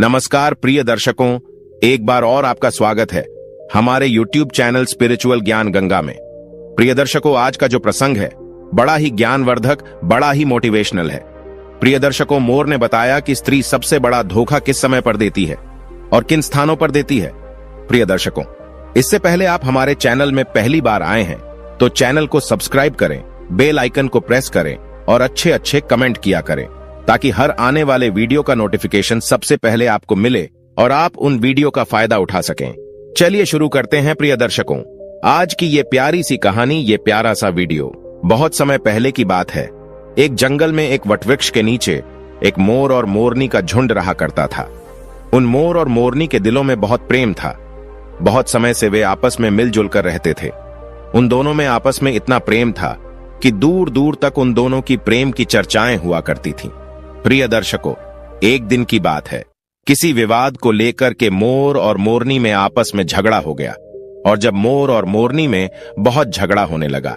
नमस्कार प्रिय दर्शकों, एक बार और आपका स्वागत है हमारे YouTube चैनल स्पिरिचुअल ज्ञान गंगा में। प्रिय दर्शकों, आज का जो प्रसंग है बड़ा ही ज्ञानवर्धक, बड़ा ही मोटिवेशनल है। प्रिय दर्शकों, मोर ने बताया कि स्त्री सबसे बड़ा धोखा किस समय पर देती है और किन स्थानों पर देती है। प्रिय दर्शकों, इससे पहले आप हमारे चैनल में पहली बार आए हैं तो चैनल को सब्सक्राइब करें, बेल आइकन को प्रेस करें और अच्छे अच्छे कमेंट किया करें ताकि हर आने वाले वीडियो का नोटिफिकेशन सबसे पहले आपको मिले और आप उन वीडियो का फायदा उठा सकें। चलिए शुरू करते हैं प्रिय दर्शकों, आज की ये प्यारी सी कहानी, ये प्यारा सा वीडियो। बहुत समय पहले की बात है। एक जंगल में एक वटवृक्ष के नीचे एक मोर और मोरनी का झुंड रहा करता था। उन मोर और मोरनी के दिलों में बहुत प्रेम था। बहुत समय से वे आपस में मिलजुल कर रहते थे। उन दोनों में आपस में इतना प्रेम था कि दूर दूर तक उन दोनों की प्रेम की चर्चाएं हुआ करती थीं। प्रिय दर्शकों, एक दिन की बात है। किसी विवाद को लेकर के मोर और मोरनी में आपस में झगड़ा हो गया और जब मोर और मोरनी में बहुत झगड़ा होने लगा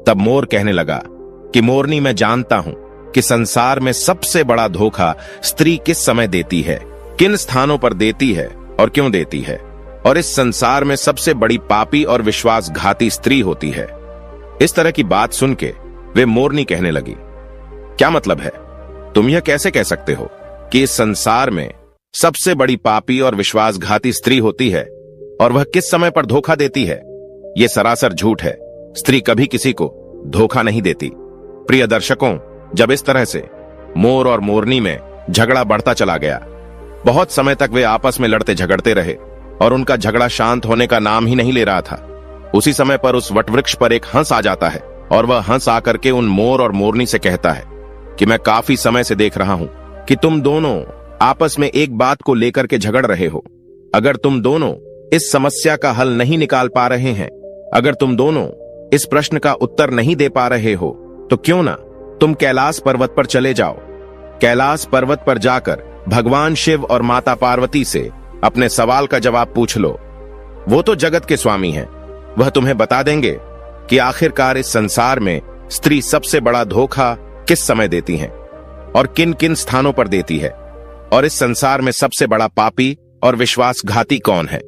तब मोर कहने लगा कि मोरनी, मैं जानता हूं कि संसार में सबसे बड़ा धोखा स्त्री किस समय देती है, किन स्थानों पर देती है और क्यों देती है, और इस संसार में सबसे बड़ी पापी और विश्वासघाती स्त्री होती है। इस तरह की बात सुन के वे मोरनी कहने लगी, क्या मतलब है? तुम यह कैसे कह सकते हो कि इस संसार में सबसे बड़ी पापी और विश्वासघाती स्त्री होती है और वह किस समय पर धोखा देती है? यह सरासर झूठ है। स्त्री कभी किसी को धोखा नहीं देती। प्रिय दर्शकों, जब इस तरह से मोर और मोरनी में झगड़ा बढ़ता चला गया, बहुत समय तक वे आपस में लड़ते झगड़ते रहे और उनका झगड़ा शांत होने का नाम ही नहीं ले रहा था। उसी समय पर उस वटवृक्ष पर एक हंस आ जाता है और वह हंस आकर के उन मोर और मोरनी से कहता है कि मैं काफी समय से देख रहा हूं कि तुम दोनों आपस में एक बात को लेकर के झगड़ रहे हो। अगर तुम दोनों इस समस्या का हल नहीं निकाल पा रहे हैं, अगर तुम दोनों इस प्रश्न का उत्तर नहीं दे पा रहे हो, तो क्यों ना तुम कैलाश पर्वत पर चले जाओ। कैलाश पर्वत पर जाकर भगवान शिव और माता पार्वती से अपने सवाल का जवाब पूछ लो। वो तो जगत के स्वामी हैं। वह तुम्हें बता देंगे कि आखिरकार इस संसार में स्त्री सबसे बड़ा धोखा किस समय देती हैं और किन किन स्थानों पर देती है, और इस संसार में सबसे बड़ा पापी और विश्वासघाती कौन है।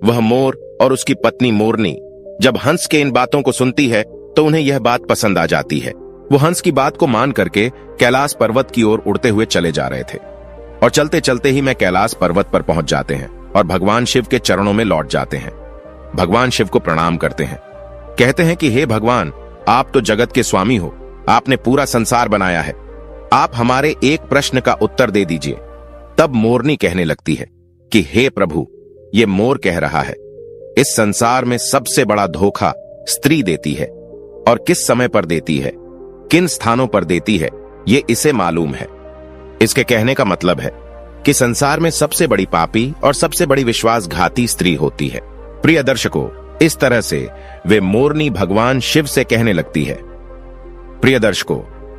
वह मोर और उसकी पत्नी मोरनी जब हंस के इन बातों को सुनती है तो उन्हें यह बात पसंद आ जाती है। वो हंस की बात को मान करके कैलाश पर्वत की ओर उड़ते हुए चले जा रहे थे और चलते चलते ही मैं कैलाश पर्वत पर पहुंच जाते हैं और भगवान शिव के चरणों में लौट जाते हैं। भगवान शिव को प्रणाम करते हैं, कहते हैं कि हे भगवान, आप तो जगत के स्वामी हो, आपने पूरा संसार बनाया है, आप हमारे एक प्रश्न का उत्तर दे दीजिए। तब मोरनी कहने लगती है कि हे प्रभु, ये मोर कह रहा है, इस संसार में सबसे बड़ा धोखा स्त्री देती है और किस समय पर देती है, किन स्थानों पर देती है, ये इसे मालूम है। इसके कहने का मतलब है कि संसार में सबसे बड़ी पापी और सबसे बड़ी विश्वासघाती स्त्री होती है। प्रिय दर्शकों, इस तरह से वे मोरनी भगवान शिव से कहने लगती है। प्रिय दर्शकों,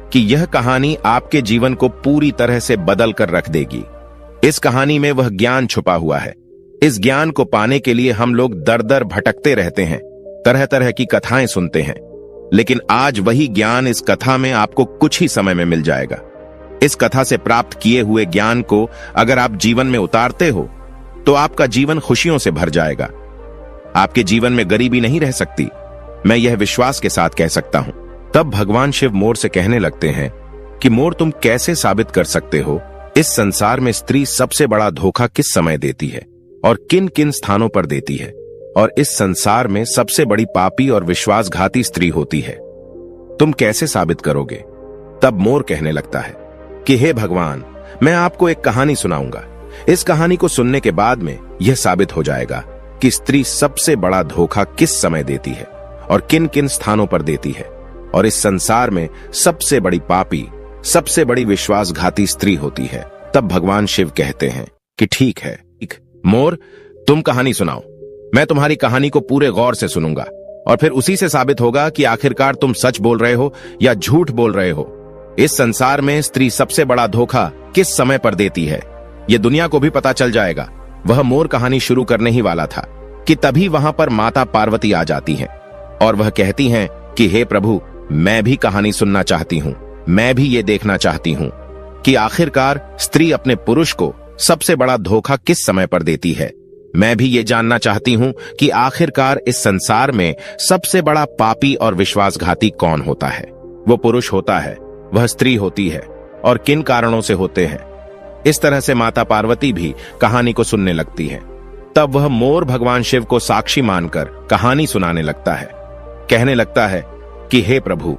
कि यह कहानी आपके जीवन को पूरी तरह से बदल कर रख देगी। इस कहानी में वह ज्ञान छुपा हुआ है। इस ज्ञान को पाने के लिए हम लोग दर दर भटकते रहते हैं, तरह तरह की कथाएं सुनते हैं, लेकिन आज वही ज्ञान इस कथा में आपको कुछ ही समय में मिल जाएगा। इस कथा से प्राप्त किए हुए ज्ञान को अगर आप जीवन में उतारते हो तो आपका जीवन खुशियों से भर जाएगा। आपके जीवन में गरीबी नहीं रह सकती, मैं यह विश्वास के साथ कह सकता हूं। तब भगवान शिव मोर से कहने लगते हैं कि मोर, तुम कैसे साबित कर सकते हो इस संसार में स्त्री सबसे बड़ा धोखा किस समय देती है और किन किन स्थानों पर देती है, और इस संसार में सबसे बड़ी पापी और विश्वासघाती स्त्री होती है, तुम कैसे साबित करोगे? तब मोर कहने लगता है कि हे भगवान, मैं आपको एक कहानी सुनाऊंगा। इस कहानी को सुनने के बाद में यह साबित हो जाएगा कि स्त्री सबसे बड़ा धोखा किस समय देती है और किन किन स्थानों पर देती है, और इस संसार में सबसे बड़ी पापी, सबसे बड़ी विश्वासघाती स्त्री होती है। तब भगवान शिव कहते हैं कि ठीक है मोर, तुम कहानी सुनाओ। मैं तुम्हारी कहानी को पूरे गौर से सुनूंगा और फिर उसी से साबित होगा कि आखिरकार तुम सच बोल रहे हो या झूठ बोल रहे हो। इस संसार में स्त्री सबसे बड़ा धोखा किस समय पर देती है, यह दुनिया को भी पता चल जाएगा। वह मोर कहानी शुरू करने ही वाला था कि तभी वहां पर माता पार्वती आ जाती हैं और वह कहती हैं कि हे प्रभु, मैं भी कहानी सुनना चाहती हूं, मैं भी ये देखना चाहती हूं कि आखिरकार स्त्री अपने पुरुष को सबसे बड़ा धोखा किस समय पर देती है। मैं भी ये जानना चाहती हूं कि आखिरकार इस संसार में सबसे बड़ा पापी और विश्वासघाती कौन होता है। वो पुरुष होता है, वह स्त्री होती है, और किन कारणों से होते हैं। इस तरह से माता पार्वती भी कहानी को सुनने लगती है। तब वह मोर भगवान शिव को साक्षी मानकर कहानी सुनाने लगता है। कहने लगता है कि हे प्रभु,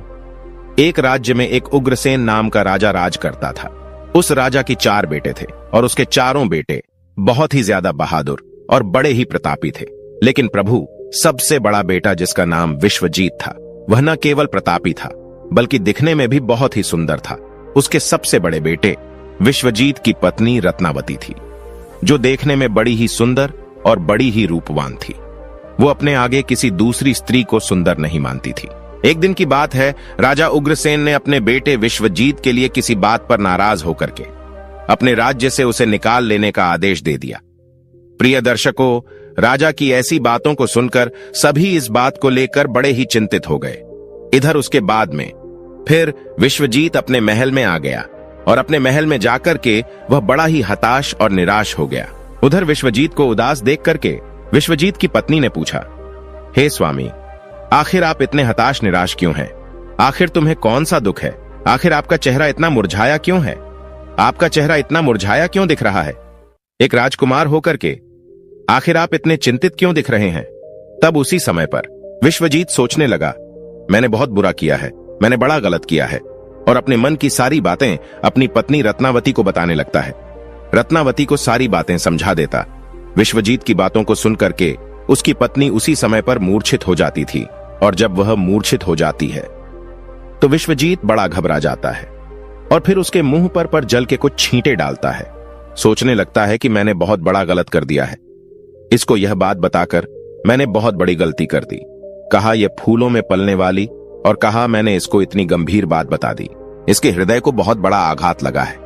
एक राज्य में एक उग्रसेन नाम का राजा राज करता था। उस राजा की 4 बेटे थे और उसके चारों बेटे बहुत ही ज्यादा बहादुर और बड़े ही प्रतापी थे। लेकिन प्रभु, सबसे बड़ा बेटा जिसका नाम विश्वजीत था, वह न केवल प्रतापी था बल्कि दिखने में भी बहुत ही सुंदर था। उसके सबसे बड़े बेटे विश्वजीत की पत्नी रत्नावती थी, जो देखने में बड़ी ही सुंदर और बड़ी ही रूपवान थी। वो अपने आगे किसी दूसरी स्त्री को सुंदर नहीं मानती थी। एक दिन की बात है, राजा उग्रसेन ने अपने बेटे विश्वजीत के लिए किसी बात पर नाराज होकर के अपने राज्य से उसे निकाल लेने का आदेश दे दिया। प्रिय दर्शकों, राजा की ऐसी बातों को सुनकर सभी इस बात को लेकर बड़े ही चिंतित हो गए। इधर उसके बाद में फिर विश्वजीत अपने महल में आ गया और अपने महल में जाकर के वह बड़ा ही हताश और निराश हो गया। उधर विश्वजीत को उदास देख करके विश्वजीत की पत्नी ने पूछा, हे स्वामी, आखिर आप इतने हताश निराश क्यों हैं? आखिर तुम्हें कौन सा दुख है? आखिर आपका चेहरा इतना मुरझाया क्यों है? आपका चेहरा इतना मुरझाया क्यों दिख रहा है? एक राजकुमार होकर के आखिर आप इतने चिंतित क्यों दिख रहे हैं? तब उसी समय पर विश्वजीत सोचने लगा, मैंने बहुत बुरा किया है, मैंने बड़ा गलत किया है, और अपने मन की सारी बातें अपनी पत्नी रत्नावती को बताने लगता है। रत्नावती को सारी बातें समझा देता। विश्वजीत की बातों को सुन करके उसकी पत्नी उसी समय पर मूर्छित हो जाती थी, और जब वह मूर्छित हो जाती है तो विश्वजीत बड़ा घबरा जाता है और फिर उसके मुंह पर जल के कुछ छींटे डालता है। सोचने लगता है कि मैंने बहुत बड़ा गलत कर दिया है। इसको यह बात बताकर मैंने बहुत बड़ी गलती कर दी। कहा यह फूलों में पलने वाली, और कहा मैंने इसको इतनी गंभीर बात बता दी। इसके हृदय को बहुत बड़ा आघात लगा है।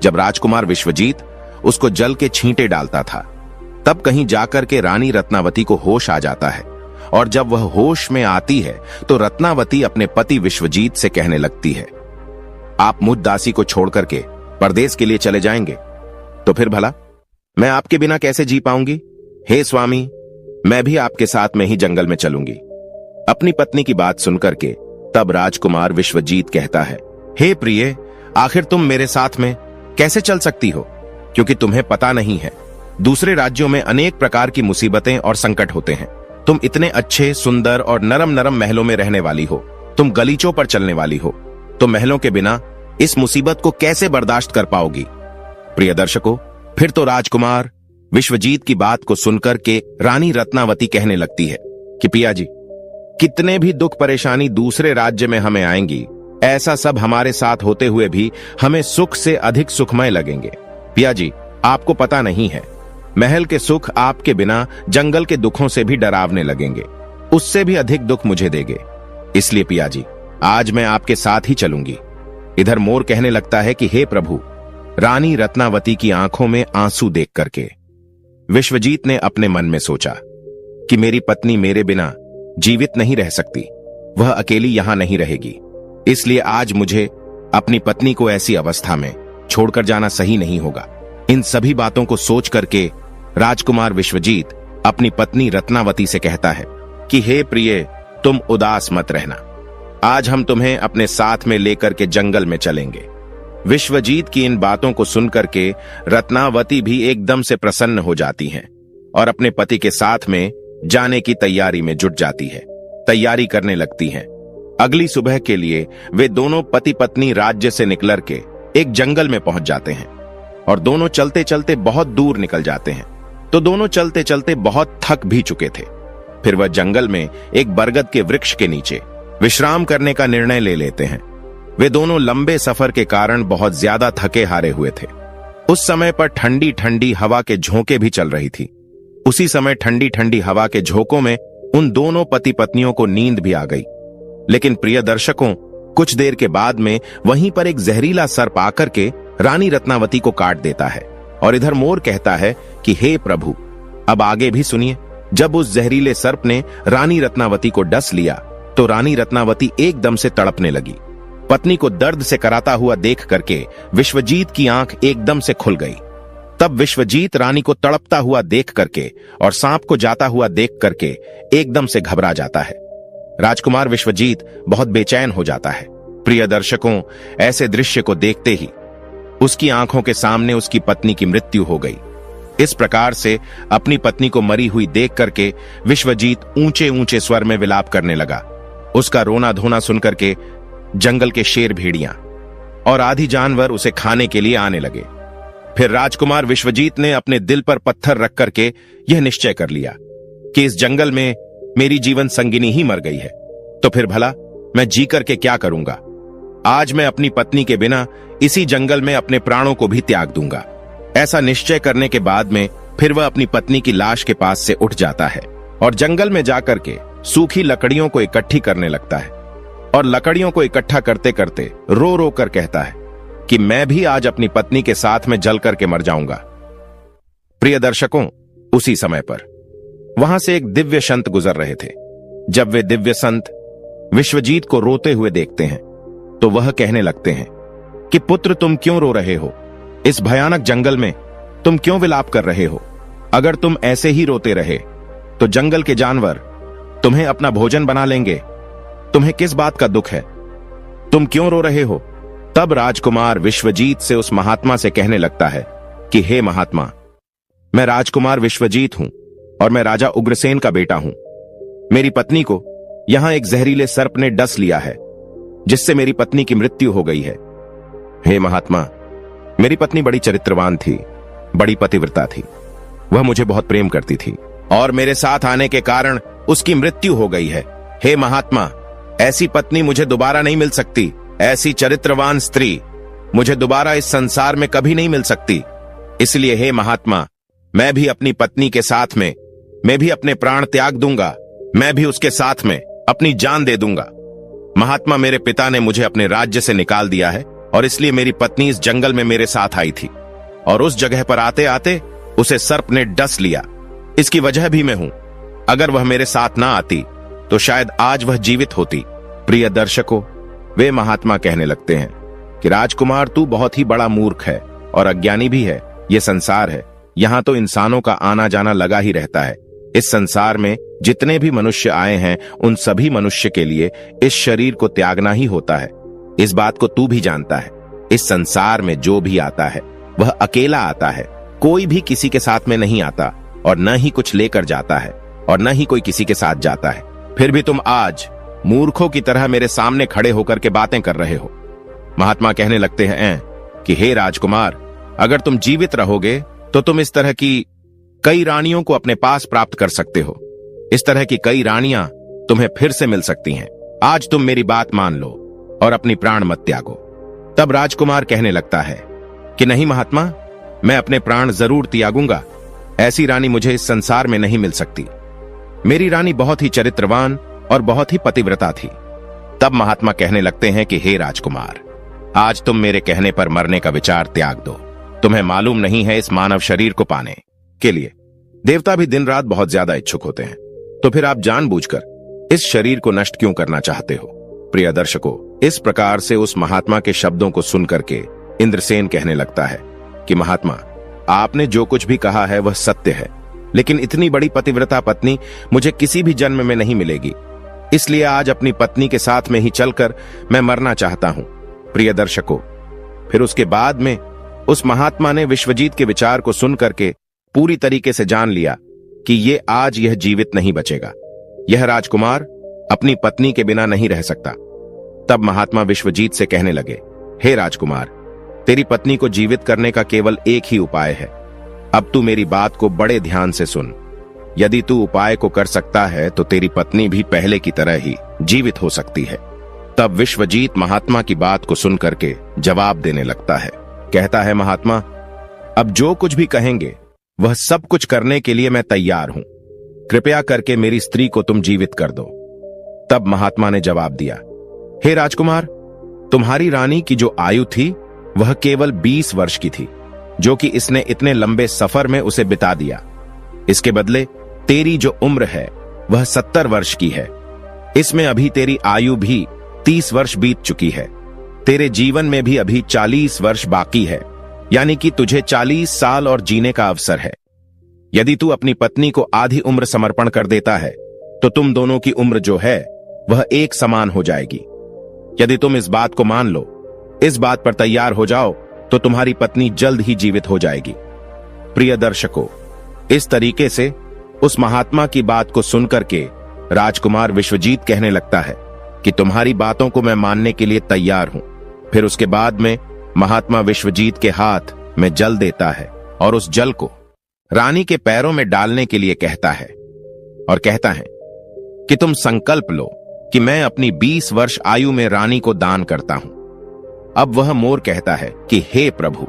जब राजकुमार विश्वजीत उसको जल के छींटे डालता था, तब कहीं जाकर के रानी रत्नावती को होश आ जाता है, और जब वह होश में आती है तो रत्नावती अपने पति विश्वजीत से कहने लगती है, आप मुझ दासी को छोड़ करके परदेश के लिए चले जाएंगे तो फिर भला मैं आपके बिना कैसे जी पाऊंगी? हे स्वामी, मैं भी आपके साथ में ही जंगल में चलूंगी। अपनी पत्नी की बात सुनकर के तब राजकुमार विश्वजीत कहता है, हे प्रिय, आखिर तुम मेरे साथ में कैसे चल सकती हो? क्योंकि तुम्हें पता नहीं है, दूसरे राज्यों में अनेक प्रकार की मुसीबतें और संकट होते हैं। तुम इतने अच्छे, सुंदर और नरम नरम महलों में रहने वाली हो, तुम गलीचों पर चलने वाली हो, तो महलों के बिना इस मुसीबत को कैसे बर्दाश्त कर पाओगी? प्रिय दर्शकों, फिर तो राजकुमार विश्वजीत की बात को सुनकर के रानी रत्नावती कहने लगती है कि पिया जी, कितने भी दुख परेशानी दूसरे राज्य में हमें आएंगी, ऐसा सब हमारे साथ होते हुए भी हमें सुख से अधिक सुखमय लगेंगे। पिया जी, आपको पता नहीं है, महल के सुख आपके बिना जंगल के दुखों से भी डरावने लगेंगे, उससे भी अधिक दुख मुझे देंगे। इसलिए पिया जी, आज मैं आपके साथ ही चलूंगी। इधर मोर कहने लगता है कि हे प्रभु, रानी रत्नावती की आंखों में आंसू देख करके विश्वजीत ने अपने मन में सोचा कि मेरी पत्नी मेरे बिना जीवित नहीं रह सकती, वह अकेली यहां नहीं रहेगी। इसलिए आज मुझे अपनी पत्नी को ऐसी अवस्था में छोड़कर जाना सही नहीं होगा। इन सभी बातों को सोच करके राजकुमार विश्वजीत अपनी पत्नी रत्नावती से कहता है कि हे प्रिय, तुम उदास मत रहना, आज हम तुम्हें अपने साथ में लेकर के जंगल में चलेंगे। विश्वजीत की इन बातों को सुनकर के रत्नावती भी एकदम से प्रसन्न हो जाती हैं और अपने पति के साथ में जाने की तैयारी में जुट जाती है, तैयारी करने लगती हैं। अगली सुबह के लिए वे दोनों पति पत्नी राज्य से निकल के एक जंगल में पहुंच जाते हैं और दोनों चलते चलते बहुत दूर निकल जाते हैं। तो दोनों चलते चलते बहुत थक भी चुके थे। फिर वह जंगल में एक बरगद के वृक्ष के नीचे विश्राम करने का निर्णय ले लेते हैं। वे दोनों लंबे सफर के कारण बहुत ज्यादा थके हारे हुए थे। उस समय पर ठंडी ठंडी हवा के झोंके भी चल रही थी। उसी समय ठंडी ठंडी हवा के झोंकों में उन दोनों पति पत्नियों को नींद भी आ गई। लेकिन प्रिय दर्शकों, कुछ देर के बाद में वहीं पर एक जहरीला सर्प आकर के रानी रत्नावती को काट देता है। और इधर मोर कहता है कि हे प्रभु, अब आगे भी सुनिए। जब उस जहरीले सर्प ने रानी रत्नावती को डस लिया तो रानी रत्नावती एकदम से तड़पने लगी। पत्नी को दर्द से कराता हुआ देख करके विश्वजीत की आंख एकदम से खुल गई। तब विश्वजीत रानी को तड़पता हुआ देख करके और सांप को जाता हुआ देख करके एकदम से घबरा जाता है। राजकुमार विश्वजीत बहुत बेचैन हो जाता है। प्रिय दर्शकों, ऐसे दृश्य को देखते ही उसकी आंखों के सामने उसकी पत्नी की मृत्यु हो गई। इस प्रकार से अपनी पत्नी को मरी हुई देख करके विश्वजीत ऊंचे ऊंचे स्वर में विलाप करने लगा। उसका रोना धोना सुनकर के जंगल के शेर, भेड़ियां और आदि जानवर उसे खाने के लिए आने लगे। फिर राजकुमार विश्वजीत ने अपने दिल पर पत्थर रख करके यह निश्चय कर लिया कि इस जंगल में मेरी जीवन संगिनी ही मर गई है, तो फिर भला मैं जी करके क्या करूंगा। आज मैं अपनी पत्नी के बिना इसी जंगल में अपने प्राणों को भी त्याग दूंगा। ऐसा निश्चय करने के बाद में फिर वह अपनी पत्नी की लाश के पास से उठ जाता है और जंगल में जाकर के सूखी लकड़ियों को इकट्ठी करने लगता है और लकड़ियों को इकट्ठा करते करते रो रो कर कहता है कि मैं भी आज अपनी पत्नी के साथ में जल करके मर जाऊंगा। प्रिय दर्शकों, उसी समय पर वहां से एक दिव्य संत गुजर रहे थे। जब वे दिव्य संत विश्वजीत को रोते हुए देखते हैं तो वह कहने लगते हैं कि पुत्र, तुम क्यों रो रहे हो? इस भयानक जंगल में तुम क्यों विलाप कर रहे हो? अगर तुम ऐसे ही रोते रहे तो जंगल के जानवर तुम्हें अपना भोजन बना लेंगे। तुम्हें किस बात का दुख है? तुम क्यों रो रहे हो? तब राजकुमार विश्वजीत से उस महात्मा से कहने लगता है कि हे महात्मा, मैं राजकुमार विश्वजीत हूं और मैं राजा उग्रसेन का बेटा हूं। मेरी पत्नी को यहां एक जहरीले सर्प ने डस लिया है, जिससे मेरी पत्नी की मृत्यु हो गई है। हे महात्मा, मेरी पत्नी बड़ी चरित्रवान थी, बड़ी पतिव्रता थी। वह मुझे बहुत प्रेम करती थी और मेरे साथ आने के कारण उसकी मृत्यु हो गई है। हे महात्मा, ऐसी पत्नी मुझे दोबारा नहीं मिल सकती। ऐसी चरित्रवान स्त्री मुझे दोबारा इस संसार में कभी नहीं मिल सकती। इसलिए हे महात्मा, मैं भी अपनी पत्नी के साथ में मैं भी अपने प्राण त्याग दूंगा। मैं भी उसके साथ में अपनी जान दे दूंगा। महात्मा, मेरे पिता ने मुझे अपने राज्य से निकाल दिया है और इसलिए मेरी पत्नी इस जंगल में मेरे साथ आई थी और उस जगह पर आते आते उसे सर्प ने डस लिया। इसकी वजह भी मैं हूं। अगर वह मेरे साथ ना आती तो शायद आज वह जीवित होती। प्रिय दर्शकों, वे महात्मा कहने लगते हैं कि राजकुमार, तू बहुत ही बड़ा मूर्ख है और अज्ञानी भी है। यह संसार है, यहां तो इंसानों का आना जाना लगा ही रहता है। इस संसार में जितने भी मनुष्य आए हैं उन सभी मनुष्य के लिए इस शरीर को त्यागना ही होता है। इस बात को तू भी जानता है। इस संसार में जो भी आता है वह अकेला आता है, कोई भी किसी के साथ में नहीं आता और न ही कुछ लेकर जाता है और न ही कोई किसी के साथ जाता है। फिर भी तुम आज मूर्खों की तरह मेरे सामने खड़े होकर के बातें कर रहे हो। महात्मा कहने लगते हैं कि हे राजकुमार, अगर तुम जीवित रहोगे तो तुम इस तरह की कई रानियों को अपने पास प्राप्त कर सकते हो। इस तरह की कई रानियां तुम्हें फिर से मिल सकती हैं। आज तुम मेरी बात मान लो और अपनी प्राण मत त्यागो। तब राजकुमार कहने लगता है कि नहीं महात्मा, मैं अपने प्राण जरूर त्यागूंगा। ऐसी रानी मुझे इस संसार में नहीं मिल सकती। मेरी रानी बहुत ही चरित्रवान और बहुत ही पतिव्रता थी। तब महात्मा कहने लगते हैं कि हे राजकुमार, आज तुम मेरे कहने पर मरने का विचार त्याग दो। तुम्हें मालूम नहीं है, इस मानव शरीर को पाने के लिए देवता भी दिन रात बहुत ज्यादा इच्छुक होते हैं। तो फिर आप जानबूझकर इस शरीर को नष्ट क्यों करना चाहते हो? प्रिय दर्शकों, इस प्रकार से उस महात्मा के शब्दों को सुनकर के इंद्रसेन कहने लगता है कि महात्मा, आपने जो कुछ भी कहा है वह सत्य है, लेकिन इतनी बड़ी पतिव्रता पत्नी मुझे किसी भी जन्म में नहीं मिलेगी। इसलिए आज अपनी पत्नी के साथ में ही चलकर मैं मरना चाहता हूं। प्रिय दर्शकों, फिर उसके बाद में उस महात्मा ने विश्वजीत के विचार को सुन करके पूरी तरीके से जान लिया कि यह जीवित नहीं बचेगा। यह राजकुमार अपनी पत्नी के बिना नहीं रह सकता। तब महात्मा विश्वजीत से कहने लगे, हे राजकुमार, तेरी पत्नी को जीवित करने का केवल एक ही उपाय है। अब तू मेरी बात को बड़े ध्यान से सुन। यदि तू उपाय को कर सकता है तो तेरी पत्नी भी पहले की तरह ही जीवित हो सकती है। तब विश्वजीत महात्मा की बात को सुन करके जवाब देने लगता है। कहता है, महात्मा, अब जो कुछ भी कहेंगे वह सब कुछ करने के लिए मैं तैयार हूं। कृपया करके मेरी स्त्री को तुम जीवित कर दो। तब महात्मा ने जवाब दिया, हे राजकुमार, तुम्हारी रानी की जो आयु थी वह केवल 20 वर्ष की थी, जो कि इसने इतने लंबे सफर में उसे बिता दिया। इसके बदले तेरी जो उम्र है वह 70 वर्ष की है। इसमें अभी तेरी आयु भी 30 वर्ष बीत चुकी है। तेरे जीवन में भी अभी 40 वर्ष बाकी है। यानी कि तुझे 40 साल और जीने का अवसर है। यदि तू अपनी पत्नी को आधी उम्र समर्पण कर देता है तो तुम दोनों की उम्र जो है वह एक समान हो जाएगी। यदि तुम इस बात को मान लो, इस बात पर तैयार हो जाओ, तो तुम्हारी पत्नी जल्द ही जीवित हो जाएगी। प्रिय दर्शकों, इस तरीके से उस महात्मा की बात को सुनकर के राजकुमार विश्वजीत कहने लगता है कि तुम्हारी बातों को मैं मानने के लिए तैयार हूं। फिर उसके बाद में महात्मा विश्वजीत के हाथ में जल देता है और उस जल को रानी के पैरों में डालने के लिए कहता है और कहता है कि तुम संकल्प लो कि मैं अपनी 20 वर्ष आयु में रानी को दान करता हूं। अब वह मोर कहता है कि हे प्रभु।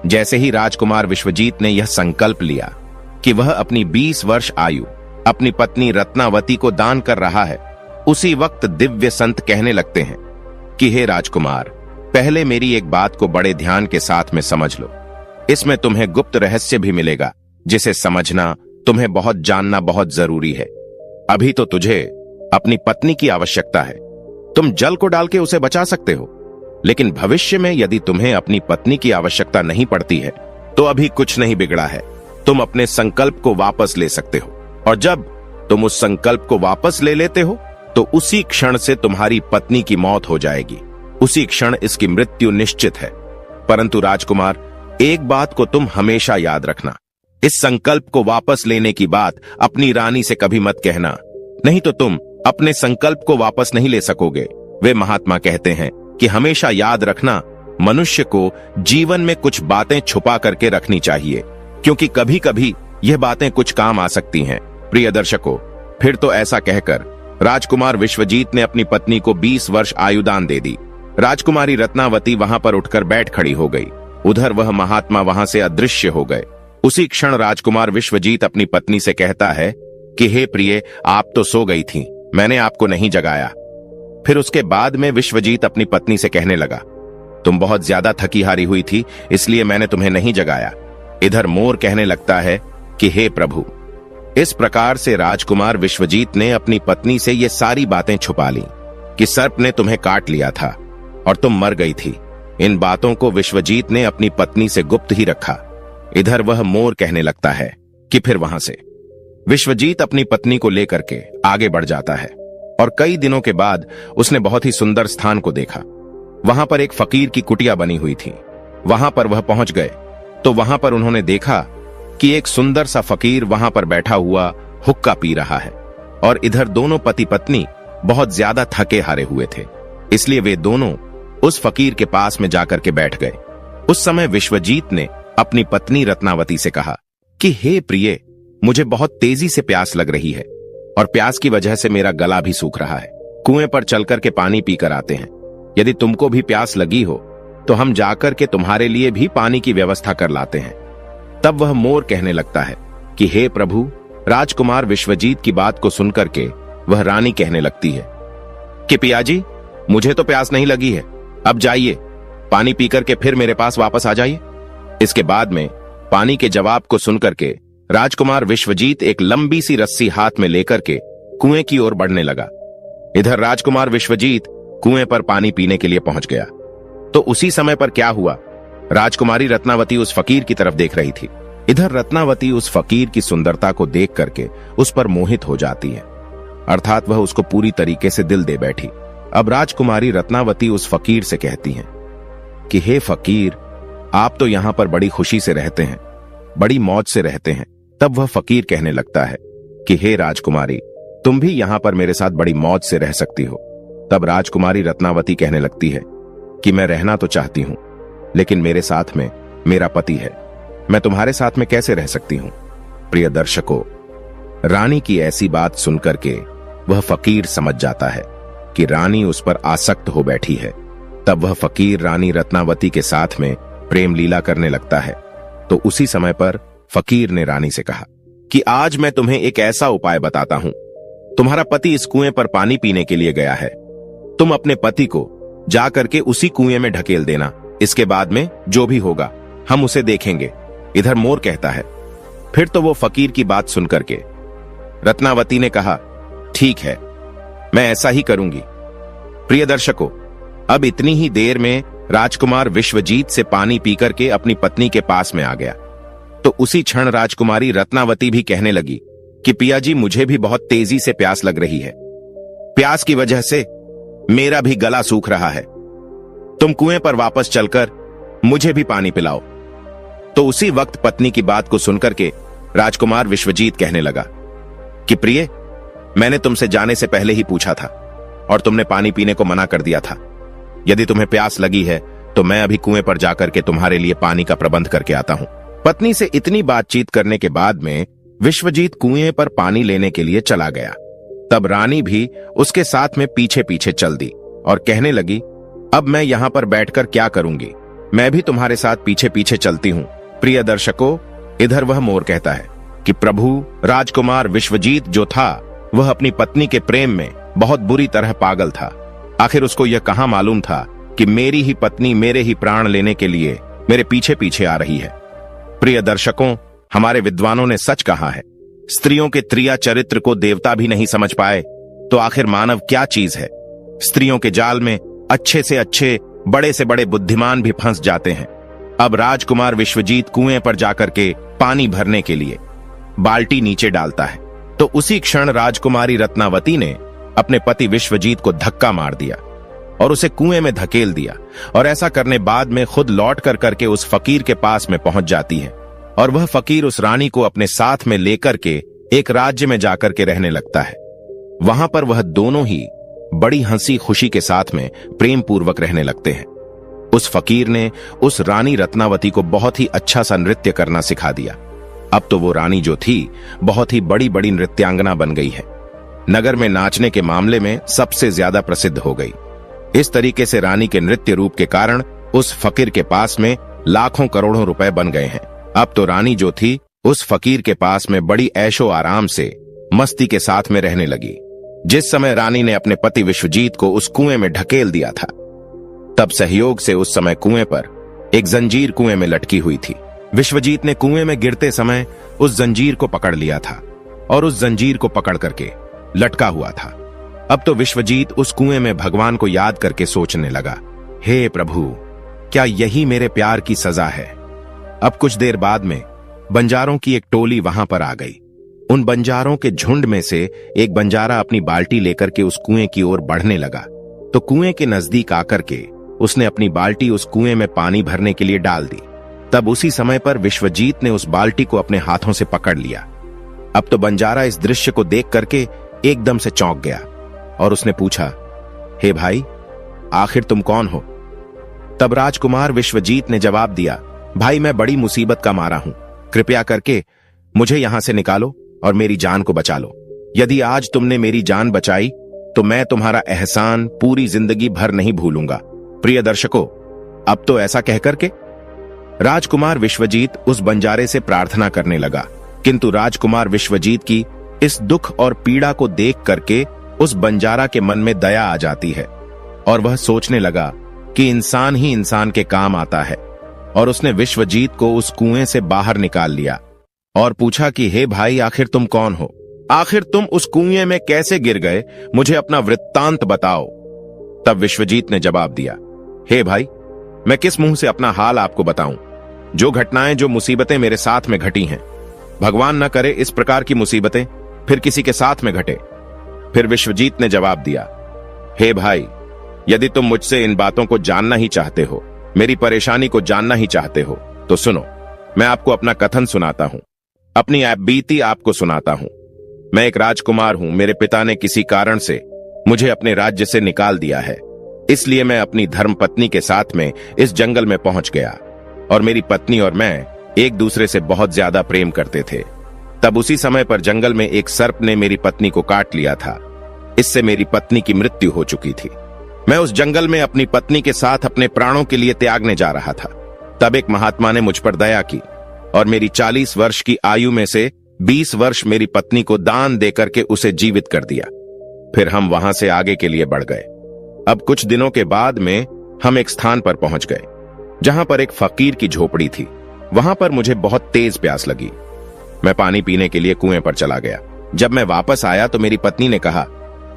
जैसे ही राजकुमार विश्वजीत ने यह संकल्प लिया कि वह अपनी 20 वर्ष आयु अपनी पत्नी रत्नावती को दान कर रहा है, उसी वक्त दिव्य संत कहने लगते हैं कि हे राजकुमार, पहले मेरी एक बात को बड़े ध्यान के साथ में समझ लो। इसमें तुम्हें गुप्त रहस्य भी मिलेगा जिसे समझना, तुम्हें बहुत जानना बहुत जरूरी है। अभी तो तुझे अपनी पत्नी की आवश्यकता है, तुम जल को डाल के उसे बचा सकते हो, लेकिन भविष्य में यदि तुम्हें अपनी पत्नी की आवश्यकता नहीं पड़ती है तो अभी कुछ नहीं बिगड़ा है। तुम अपने संकल्प को वापस ले सकते हो, और जब तुम उस संकल्प को वापस ले लेते हो तो उसी क्षण से तुम्हारी पत्नी की मौत हो जाएगी। उसी क्षण इसकी मृत्यु निश्चित है। परंतु राजकुमार, एक बात को तुम हमेशा याद रखना, इस संकल्प को वापस लेने की बात अपनी रानी से कभी मत कहना, नहीं तो तुम अपने संकल्प को वापस नहीं ले सकोगे। वे महात्मा कहते हैं कि हमेशा याद रखना, मनुष्य को जीवन में कुछ बातें छुपा करके रखनी चाहिए, क्योंकि कभी कभी यह बातें कुछ काम आ सकती हैं। प्रिय दर्शकों, फिर तो ऐसा कहकर राजकुमार विश्वजीत ने अपनी पत्नी को 20 वर्ष आयुदान दे दी। राजकुमारी रत्नावती वहां पर उठकर बैठ खड़ी हो गई। उधर वह महात्मा वहां से अदृश्य हो गए। उसी क्षण राजकुमार विश्वजीत अपनी पत्नी से कहता है कि हे प्रिय, आप तो सो गई थीं, मैंने आपको नहीं जगाया। फिर उसके बाद में विश्वजीत अपनी पत्नी से कहने लगा, तुम बहुत ज्यादा थकी हारी हुई थी, इसलिए मैंने तुम्हें नहीं जगाया। इधर मोर कहने लगता है कि हे प्रभु। इस प्रकार से राजकुमार विश्वजीत ने अपनी पत्नी से ये सारी बातें छुपा ली कि सर्प ने तुम्हें काट लिया था और तुम मर गई थी। इन बातों को विश्वजीत ने अपनी पत्नी से गुप्त ही रखा। इधर वह मोर कहने लगता है कि फिर वहां से विश्वजीत अपनी पत्नी को लेकर के आगे बढ़ जाता है और कई दिनों के बाद उसने बहुत ही सुंदर स्थान को देखा। वहां पर एक फकीर की कुटिया बनी हुई थी। वहां पर वह पहुंच गए तो वहां पर उन्होंने देखा कि एक सुंदर सा फकीर वहां पर बैठा हुआ हुक्का पी रहा है, और इधर दोनों पति पत्नी बहुत ज्यादा थके हारे हुए थे, इसलिए वे दोनों उस फकीर के पास में जाकर के बैठ गए। उस समय विश्वजीत ने अपनी पत्नी रत्नावती से कहा कि हे प्रिय, मुझे बहुत तेजी से प्यास लग रही है और प्यास की वजह से मेरा गला भी सूख रहा है। कुएं पर चलकर के पानी पीकर आते हैं। यदि तुमको भी प्यास लगी हो तो हम जाकर के तुम्हारे लिए भी पानी की व्यवस्था कर लाते हैं। तब वह मोर कहने लगता है कि हे प्रभु। राजकुमार विश्वजीत की बात को सुनकर के वह रानी कहने लगती है कि पियाजी, मुझे तो प्यास नहीं लगी है, अब जाइए, पानी पीकर के फिर मेरे पास वापस आ जाइए। इसके बाद में पानी के जवाब को सुनकर के राजकुमार विश्वजीत एक लंबी सी रस्सी हाथ में लेकर के कुएं की ओर बढ़ने लगा। इधर राजकुमार विश्वजीत कुएं पर पानी पीने के लिए पहुंच गया तो उसी समय पर क्या हुआ, राजकुमारी रत्नावती उस फकीर की तरफ देख रही थी। इधर रत्नावती उस फकीर की सुंदरता को देख करके उस पर मोहित हो जाती है, अर्थात वह उसको पूरी तरीके से दिल दे बैठी। अब राजकुमारी रत्नावती उस फकीर से कहती हैं कि हे फकीर, आप तो यहां पर बड़ी खुशी से रहते हैं, बड़ी मौज से रहते हैं। तब वह फकीर कहने लगता है कि हे राजकुमारी, तुम भी यहां पर मेरे साथ बड़ी मौज से रह सकती हो। तब राजकुमारी रत्नावती कहने लगती है कि मैं रहना तो चाहती हूं, लेकिन मेरे साथ में मेरा पति है, मैं तुम्हारे साथ में कैसे रह सकती हूं। प्रिय दर्शकों, रानी की ऐसी बात सुनकर के वह फकीर समझ जाता है कि रानी उस पर आसक्त हो बैठी है। तब वह फकीर रानी रत्नावती के साथ में प्रेम लीला करने लगता है। तो उसी समय पर फकीर ने रानी से कहा कि आज मैं तुम्हें एक ऐसा उपाय बताता हूं। तुम्हारा पति इस कुएं पर पानी पीने के लिए गया है, तुम अपने पति को जाकर के उसी कुएं में ढकेल देना। इसके बाद में जो भी होगा हम उसे देखेंगे। इधर मोर कहता है। फिर तो वो फकीर की बात सुनकर के रत्नावती ने कहा, ठीक है, मैं ऐसा ही करूंगी। प्रिय दर्शकों, अब इतनी ही देर में राजकुमार विश्वजीत से पानी पीकर के अपनी पत्नी के पास में आ गया। तो उसी क्षण राजकुमारी रत्नावती भी कहने लगी कि पिया जी, मुझे भी बहुत तेजी से प्यास लग रही है। प्यास की वजह से मेरा भी गला सूख रहा है। तुम कुएं पर वापस चलकर मुझे भी पानी पिलाओ। तो उसी वक्त पत्नी की बात को सुनकर के राजकुमार विश्वजीत कहने लगा कि प्रिय, मैंने तुमसे जाने से पहले ही पूछा था और तुमने पानी पीने को मना कर दिया था। यदि तुम्हें प्यास लगी है तो मैं अभी कुएं पर जाकर के तुम्हारे लिए पानी का प्रबंध करके आता हूं। पत्नी से इतनी बातचीत करने के बाद में विश्वजीत कुएं पर पानी लेने के लिए चला गया। तब रानी भी उसके साथ में पीछे पीछे चल दी और कहने लगी, अब मैं यहां पर बैठकर क्या करूंगी, मैं भी तुम्हारे साथ पीछे पीछे चलती हूं। प्रिय दर्शकों, इधर वह मोर कहता है कि प्रभु, राजकुमार विश्वजीत जो था वह अपनी पत्नी के प्रेम में बहुत बुरी तरह पागल था। आखिर उसको यह कहां मालूम था कि मेरी ही पत्नी मेरे ही प्राण लेने के लिए मेरे पीछे पीछे आ रही है। प्रिय दर्शकों, हमारे विद्वानों ने सच कहा है, स्त्रियों के त्रिया चरित्र को देवता भी नहीं समझ पाए तो आखिर मानव क्या चीज है। स्त्रियों के जाल में अच्छे से अच्छे, बड़े से बड़े बुद्धिमान भी फंस जाते हैं। अब राजकुमार विश्वजीत कुएं पर जाकर के पानी भरने के लिए बाल्टी नीचे डालता है तो उसी क्षण राजकुमारी रत्नावती ने अपने पति विश्वजीत को धक्का मार दिया और उसे कुएं में धकेल दिया। और ऐसा करने बाद में खुद लौट कर करके उस फकीर के पास में पहुंच जाती है और वह फकीर उस रानी को अपने साथ में लेकर के एक राज्य में जाकर के रहने लगता है। वहां पर वह दोनों ही बड़ी हंसी खुशी के साथ में प्रेम पूर्वक रहने लगते हैं। उस फकीर ने उस रानी रत्नावती को बहुत ही अच्छा सा नृत्य करना सिखा दिया। अब तो वो रानी जो थी बहुत ही बड़ी बड़ी नृत्यांगना बन गई है, नगर में नाचने के मामले में सबसे ज्यादा प्रसिद्ध हो गई। इस तरीके से रानी के नृत्य रूप के कारण उस फकीर के पास में लाखों करोड़ों रुपए बन गए हैं। अब तो रानी जो थी उस फकीर के पास में बड़ी ऐशो आराम से मस्ती के साथ में रहने लगी। जिस समय रानी ने अपने पति विश्वजीत को उस कुएं में ढकेल दिया था, तब सहयोग से उस समय कुएं पर एक जंजीर कुएं में लटकी हुई थी। विश्वजीत ने कुएं में गिरते समय उस जंजीर को पकड़ लिया था और उस जंजीर को पकड़ करके लटका हुआ था। अब तो विश्वजीत उस कुएं में भगवान को याद करके सोचने लगा, हे प्रभु, क्या यही मेरे प्यार की सजा है। अब कुछ देर बाद में बंजारों की एक टोली वहां पर आ गई। उन बंजारों के झुंड में से एक बंजारा अपनी बाल्टी लेकर के उस कुएं की ओर बढ़ने लगा तो कुएं के नजदीक आकर के उसने अपनी बाल्टी उस कुएं में पानी भरने के लिए डाल दी। तब उसी समय पर विश्वजीत ने उस बाल्टी को अपने हाथों से पकड़ लिया। अब तो बंजारा इस दृश्य को देख करके एकदम से चौंक गया और उसने पूछा, हे भाई, आखिर तुम कौन हो। तब राजकुमार विश्वजीत ने जवाब दिया, भाई, मैं बड़ी मुसीबत का मारा हूं, कृपया करके मुझे यहां से निकालो और मेरी जान को बचा लो। यदि आज तुमने मेरी जान बचाई तो मैं तुम्हारा एहसान पूरी जिंदगी भर नहीं भूलूंगा। प्रिय दर्शकों, अब तो ऐसा कहकर के राजकुमार विश्वजीत उस बंजारे से प्रार्थना करने लगा, किंतु राजकुमार विश्वजीत की इस दुख और पीड़ा को देख करके उस बंजारा के मन में दया आ जाती है और वह सोचने लगा कि इंसान ही इंसान के काम आता है। और उसने विश्वजीत को उस कुएं से बाहर निकाल लिया और पूछा कि हे भाई, आखिर तुम कौन हो, आखिर तुम उस कुएं में कैसे गिर गए, मुझे अपना वृत्तांत बताओ। तब विश्वजीत ने जवाब दिया, हे भाई, मैं किस मुंह से अपना हाल आपको बताऊं। जो घटनाएं, जो मुसीबतें मेरे साथ में घटी हैं, भगवान न करे इस प्रकार की मुसीबतें फिर किसी के साथ में घटे। फिर विश्वजीत ने जवाब दिया, हे भाई, यदि तुम मुझसे इन बातों को जानना ही चाहते हो, मेरी परेशानी को जानना ही चाहते हो, तो सुनो, मैं आपको अपना कथन सुनाता हूं, अपनी बीती आपको सुनाता हूं। मैं एक राजकुमार हूं। मेरे पिता ने किसी कारण से मुझे अपने राज्य से निकाल दिया है, इसलिए मैं अपनी धर्मपत्नी के साथ में इस जंगल में पहुंच गया और मेरी पत्नी और मैं एक दूसरे से बहुत ज्यादा प्रेम करते थे। तब उसी समय पर जंगल में एक सर्प ने मेरी पत्नी को काट लिया था। इससे मेरी पत्नी की मृत्यु हो चुकी थी। मैं उस जंगल में अपनी पत्नी के साथ अपने प्राणों के लिए त्यागने जा रहा था। तब एक महात्मा ने मुझ पर दया की और मेरी 40 वर्ष की आयु में से 20 वर्ष मेरी पत्नी को दान देकर के उसे जीवित कर दिया। फिर हम वहां से आगे के लिए बढ़ गए। अब कुछ दिनों के बाद में हम एक स्थान पर पहुंच गए जहां पर एक फकीर की झोपड़ी थी। वहां पर मुझे बहुत तेज प्यास लगी। मैं पानी पीने के लिए कुएं पर चला गया। जब मैं वापस आया तो मेरी पत्नी ने कहा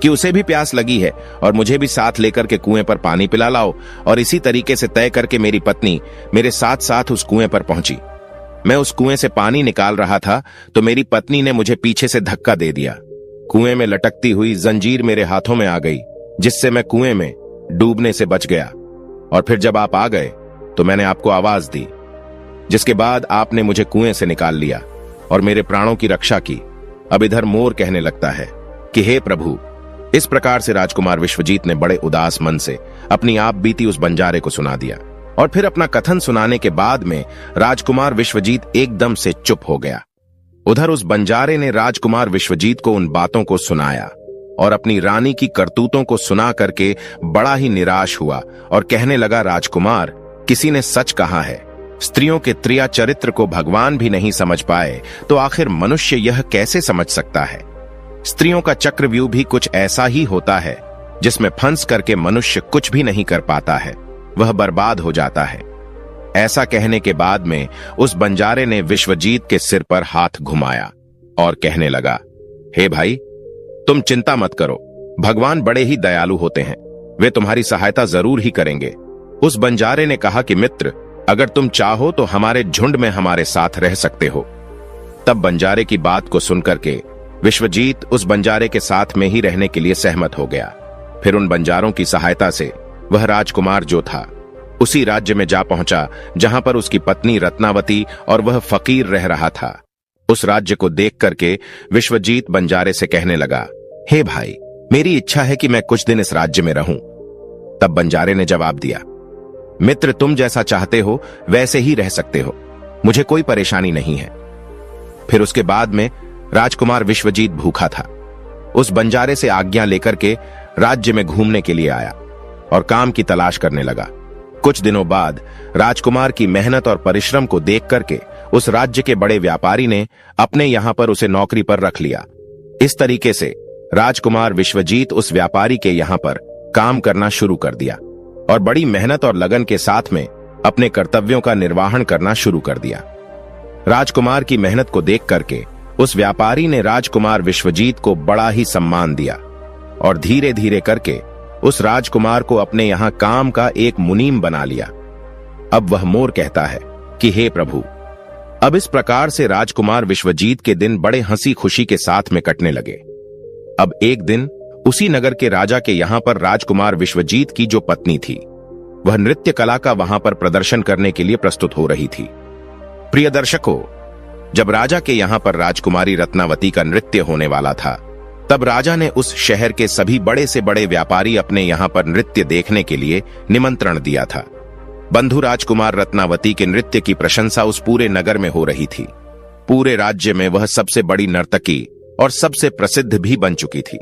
कि उसे भी प्यास लगी है और मुझे भी साथ लेकर के कुएं पर पानी पिला लाओ। और इसी तरीके से तय करके मेरी पत्नी मेरे साथ साथ उस कुएं पर पहुंची। मैं उस कुएं से पानी निकाल रहा था तो मेरी पत्नी ने मुझे पीछे से धक्का दे दिया। कुएं में लटकती हुई जंजीर मेरे हाथों में आ गई, जिससे मैं कुएं में डूबने से बच गया। और फिर जब आप आ गए तो मैंने आपको आवाज दी, जिसके बाद आपने मुझे कुएं से निकाल लिया और मेरे प्राणों की रक्षा की। अब इधर मोर कहने लगता है कि हे प्रभु। इस प्रकार से राजकुमार विश्वजीत ने बड़े उदास मन से अपनी आप बीती उस बंजारे को सुना दिया। और फिर अपना कथन सुनाने के बाद में राजकुमार विश्वजीत एकदम से चुप हो गया। उधर उस बंजारे ने राजकुमार विश्वजीत को उन बातों को सुनाया और अपनी रानी की करतूतों को सुना करके बड़ा ही निराश हुआ और कहने लगा, राजकुमार, किसी ने सच कहा है, स्त्रियों के त्रिया चरित्र को भगवान भी नहीं समझ पाए तो आखिर मनुष्य यह कैसे समझ सकता है। स्त्रियों का चक्रव्यूह भी कुछ ऐसा ही होता है, जिसमें फंस करके मनुष्य कुछ भी नहीं कर पाता है, वह बर्बाद हो जाता है। ऐसा कहने के बाद में उस बंजारे ने विश्वजीत के सिर पर हाथ घुमाया और कहने लगा, हे भाई, तुम चिंता मत करो, भगवान बड़े ही दयालु होते हैं, वे तुम्हारी सहायता जरूर ही करेंगे। उस बंजारे ने कहा कि मित्र, अगर तुम चाहो तो हमारे झुंड में हमारे साथ रह सकते हो। तब बंजारे की बात को सुनकर के विश्वजीत उस बंजारे के साथ में ही रहने के लिए सहमत हो गया। फिर उन बंजारों की सहायता से वह राजकुमार जो था उसी राज्य में जा पहुंचा जहां पर उसकी पत्नी रत्नावती और वह फकीर रह रहा था। उस राज्य को देख करके विश्वजीत बंजारे से कहने लगा, हे भाई, मेरी इच्छा है कि मैं कुछ दिन इस राज्य में रहूं। तब बंजारे ने जवाब दिया, मित्र, तुम जैसा चाहते हो वैसे ही रह सकते हो, मुझे कोई परेशानी नहीं है। फिर उसके बाद में राजकुमार विश्वजीत भूखा था। उस बंजारे से आज्ञा लेकर के राज्य में घूमने के लिए आया और काम की तलाश करने लगा। कुछ दिनों बाद राजकुमार की मेहनत और परिश्रम को देख करके उस राज्य के बड़े व्यापारी ने अपने यहां पर उसे नौकरी पर रख लिया। इस तरीके से राजकुमार विश्वजीत उस व्यापारी के यहां पर काम करना शुरू कर दिया और बड़ी मेहनत और लगन के साथ में अपने कर्तव्यों का निर्वहन करना शुरू कर दिया। राजकुमार की मेहनत को देख करके उस व्यापारी ने राजकुमार विश्वजीत को बड़ा ही सम्मान दिया और धीरे धीरे करके उस राजकुमार को अपने यहां काम का एक मुनीम बना लिया। अब वह मोर कहता है कि हे प्रभु। अब इस प्रकार से राजकुमार विश्वजीत के दिन बड़े हंसी खुशी के साथ में कटने लगे। अब एक दिन उसी नगर के राजा के यहां पर राजकुमार विश्वजीत की जो पत्नी थी, वह नृत्य कला का वहां पर प्रदर्शन करने के लिए प्रस्तुत हो रही थी। प्रिय दर्शकों, जब राजा के यहां पर राजकुमारी रत्नावती का नृत्य होने वाला था, तब राजा ने उस शहर के सभी बड़े से बड़े व्यापारी अपने यहां पर नृत्य देखने के लिए निमंत्रण दिया था। बंधु राजकुमार रत्नावती के नृत्य की प्रशंसा उस पूरे नगर में हो रही थी। पूरे राज्य में वह सबसे बड़ी नर्तकी और सबसे प्रसिद्ध भी बन चुकी थी।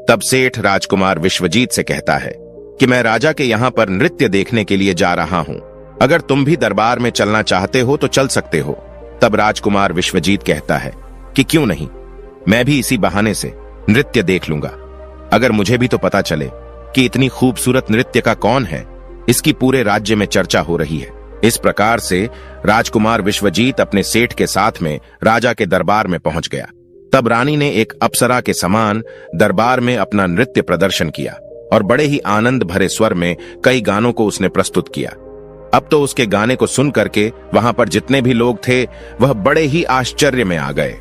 तब सेठ राजकुमार विश्वजीत से कहता है कि मैं राजा के यहां पर नृत्य देखने के लिए जा रहा हूं, अगर तुम भी दरबार में चलना चाहते हो तो चल सकते हो। तब राजकुमार विश्वजीत कहता है कि क्यों नहीं, मैं भी इसी बहाने से नृत्य देख लूंगा। अगर मुझे भी तो पता चले कि इतनी खूबसूरत नृत्य का कौन है, इसकी पूरे राज्य में चर्चा हो रही है। इस प्रकार से राजकुमार विश्वजीत अपने सेठ के साथ में राजा के दरबार में पहुंच गया। तब रानी ने एक अप्सरा के समान दरबार में अपना नृत्य प्रदर्शन किया और बड़े ही आनंद भरे स्वर में कई गानों को उसने प्रस्तुत किया। अब तो उसके गाने को सुन करके वहां पर जितने भी लोग थे वह बड़े ही आश्चर्य में आ गए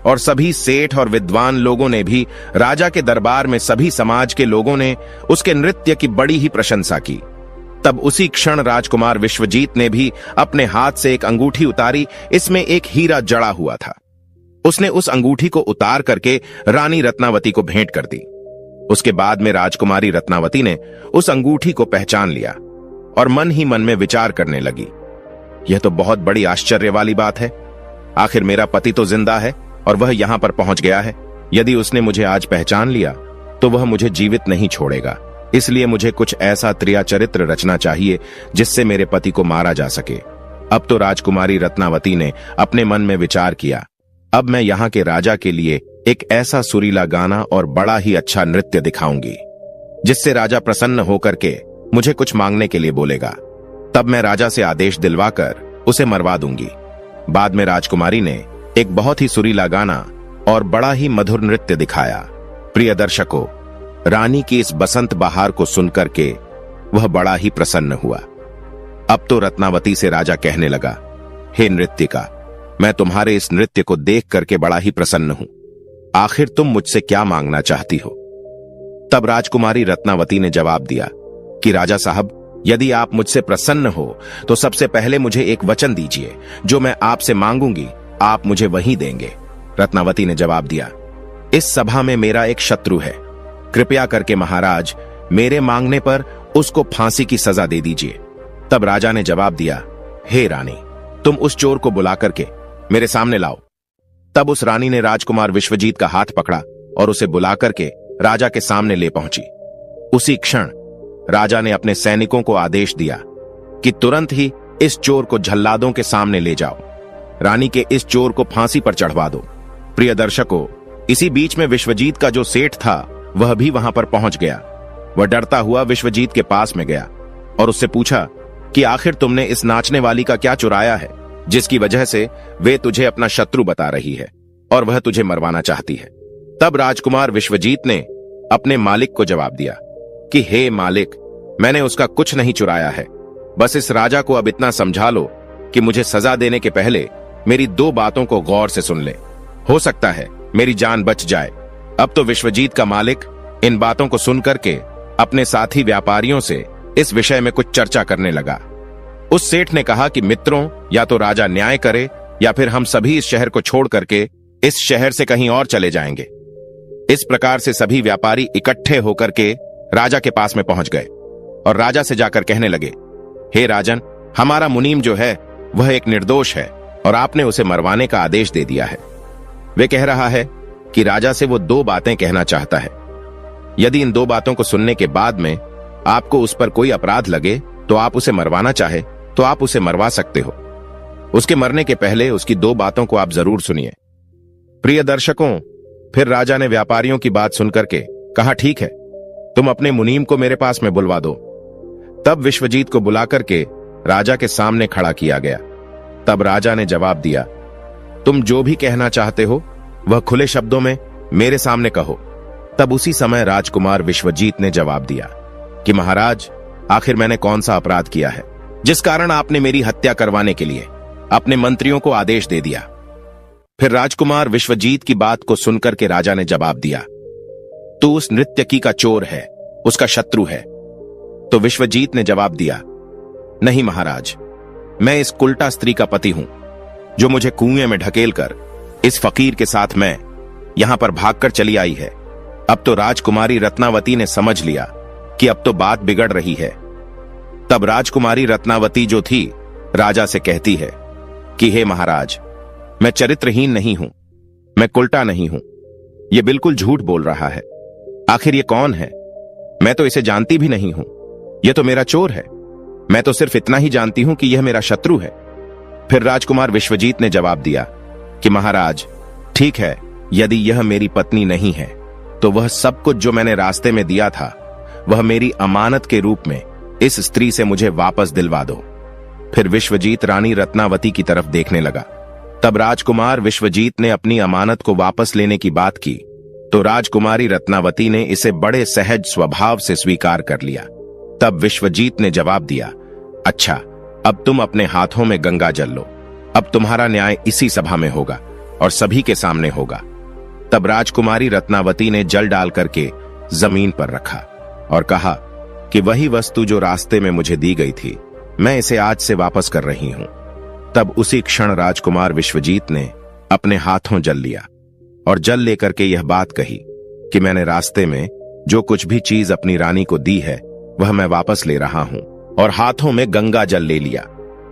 और सभी सेठ और विद्वान लोगों ने भी राजा के दरबार में सभी समाज के लोगों ने उसके नृत्य की बड़ी ही प्रशंसा की। तब उसी क्षण राजकुमार विश्वजीत ने भी अपने हाथ से एक अंगूठी उतारी, इसमें एक हीरा जड़ा हुआ था। उसने उस अंगूठी को उतार करके रानी रत्नावती को भेंट कर दी। उसके बाद में राजकुमारी रत्नावती ने उस अंगूठी को पहचान लिया और मन ही मन में विचार करने लगी, यह तो बहुत बड़ी आश्चर्य वाली बात है। आखिर मेरा पति तो जिंदा है और वह यहां पर पहुंच गया है। यदि उसने मुझे आज पहचान लिया तो वह मुझे जीवित नहीं छोड़ेगा। इसलिए मुझे कुछ ऐसा त्रिया चरित्र रचना चाहिए जिससे मेरे पति को मारा जा सके। अब तो राजकुमारी रत्नावती ने अपने मन में विचार किया, अब मैं यहाँ के राजा के लिए एक ऐसा सुरीला गाना और बड़ा ही अच्छा नृत्य दिखाऊंगी जिससे राजा प्रसन्न होकर के मुझे कुछ मांगने के लिए बोलेगा। तब मैं राजा से आदेश दिलवाकर उसे मरवा दूंगी। बाद में राजकुमारी ने एक बहुत ही सुरीला गाना और बड़ा ही मधुर नृत्य दिखाया। प्रिय दर्शकों, रानी की इस बसंत बहार को सुनकर के वह बड़ा ही प्रसन्न हुआ। अब तो रत्नावती से राजा कहने लगा, हे नृत्यिका, मैं तुम्हारे इस नृत्य को देख करके बड़ा ही प्रसन्न हूं। आखिर तुम मुझसे क्या मांगना चाहती हो? तब राजकुमारी रत्नावती ने जवाब दिया कि राजा साहब, यदि आप मुझसे प्रसन्न हो तो सबसे पहले मुझे एक वचन दीजिए, जो मैं आपसे मांगूंगी आप मुझे वही देंगे। रत्नावती ने जवाब दिया, इस सभा में मेरा एक शत्रु है, कृपया करके महाराज मेरे मांगने पर उसको फांसी की सजा दे दीजिए। तब राजा ने जवाब दिया, हे रानी, तुम उस चोर को बुला करके मेरे सामने लाओ। तब उस रानी ने राजकुमार विश्वजीत का हाथ पकड़ा और उसे बुला करके राजा के सामने ले पहुंची। उसी क्षण राजा ने अपने सैनिकों को आदेश दिया कि तुरंत ही इस चोर को जल्लादों के सामने ले जाओ, रानी के इस चोर को फांसी पर चढ़वा दो। प्रिय दर्शकों, इसी बीच में विश्वजीत का जो सेठ था वह भी वहां पर पहुंच गया। वह डरता हुआ विश्वजीत के पास में गया और उससे पूछा कि आखिर तुमने इस नाचने वाली का क्या चुराया है, जिसकी वजह से वे तुझे अपना शत्रु बता रही है और वह तुझे मरवाना चाहती है। तब राजकुमार विश्वजीत ने अपने मालिक को जवाब दिया कि हे मालिक, मैंने उसका कुछ नहीं चुराया है। बस इस राजा को अब इतना समझा लो कि मुझे सजा देने के पहले मेरी 2 बातों को गौर से सुन ले, हो सकता है मेरी जान बच जाए। अब तो विश्वजीत का मालिक इन बातों को सुनकर के अपने साथी व्यापारियों से इस विषय में कुछ चर्चा करने लगा। उस सेठ ने कहा कि मित्रों, या तो राजा न्याय करे या फिर हम सभी इस शहर को छोड़ करके इस शहर से कहीं और चले जाएंगे। इस प्रकार से सभी व्यापारी इकट्ठे होकर के राजा के पास में पहुंच गए और राजा से जाकर कहने लगे, हे राजन, हमारा मुनीम जो है वह एक निर्दोष है और आपने उसे मरवाने का आदेश दे दिया है। वे कह रहा है कि राजा से वो 2 बातें कहना चाहता है। यदि इन 2 बातों को सुनने के बाद में आपको उस पर कोई अपराध लगे तो आप उसे मरवाना चाहे तो आप उसे मरवा सकते हो। उसके मरने के पहले उसकी 2 बातों को आप जरूर सुनिए। प्रिय दर्शकों, फिर राजा ने व्यापारियों की बात सुनकर के कहा, ठीक है, तुम अपने मुनीम को मेरे पास में बुलवा दो। तब विश्वजीत को बुला करके राजा के सामने खड़ा किया गया। तब राजा ने जवाब दिया, तुम जो भी कहना चाहते हो वह खुले शब्दों में मेरे सामने कहो। तब उसी समय राजकुमार विश्वजीत ने जवाब दिया कि महाराज, आखिर मैंने कौन सा अपराध किया है जिस कारण आपने मेरी हत्या करवाने के लिए अपने मंत्रियों को आदेश दे दिया? फिर राजकुमार विश्वजीत की बात को सुनकर के राजा ने जवाब दिया, तू उस नृत्यकी का चोर है, उसका शत्रु है। तो विश्वजीत ने जवाब दिया, नहीं महाराज, मैं इस कुल्टा स्त्री का पति हूं जो मुझे कुएं में ढकेल कर इस फकीर के साथ मैं यहां पर भागकर चली आई है। अब तो राजकुमारी रत्नावती ने समझ लिया कि अब तो बात बिगड़ रही है। तब राजकुमारी रत्नावती जो थी राजा से कहती है कि हे महाराज, मैं चरित्रहीन नहीं हूं, मैं कुल्टा नहीं हूं, यह बिल्कुल झूठ बोल रहा है। आखिर ये कौन है? मैं तो इसे जानती भी नहीं हूं, यह तो मेरा चोर है। मैं तो सिर्फ इतना ही जानती हूं कि यह मेरा शत्रु है। फिर राजकुमार विश्वजीत ने जवाब दिया कि महाराज, ठीक है, यदि यह मेरी पत्नी नहीं है तो वह सब कुछ जो मैंने रास्ते में दिया था वह मेरी अमानत के रूप में इस स्त्री से मुझे वापस दिलवा दो। फिर विश्वजीत रानी रत्नावती की तरफ देखने लगा। तब राजकुमार विश्वजीत ने अपनी अमानत को वापस लेने की बात की तो राजकुमारी रत्नावती ने इसे बड़े सहज स्वभाव से स्वीकार कर लिया। तब विश्वजीत ने जवाब दिया, अच्छा, अब तुम अपने हाथों में गंगा जल लो। अब तुम्हारा न्याय इसी सभा में होगा और सभी के सामने होगा। तब राजकुमारी रत्नावती ने जल डाल करके जमीन पर रखा और कहा कि वही वस्तु जो रास्ते में मुझे दी गई थी, मैं इसे आज से वापस कर रही हूं। तब उसी क्षण राजकुमार विश्वजीत ने अपने हाथों जल लिया और जल लेकर के यह बात कही कि मैंने रास्ते में जो कुछ भी चीज अपनी रानी को दी है वह मैं वापस ले रहा हूं, और हाथों में गंगा जल ले लिया।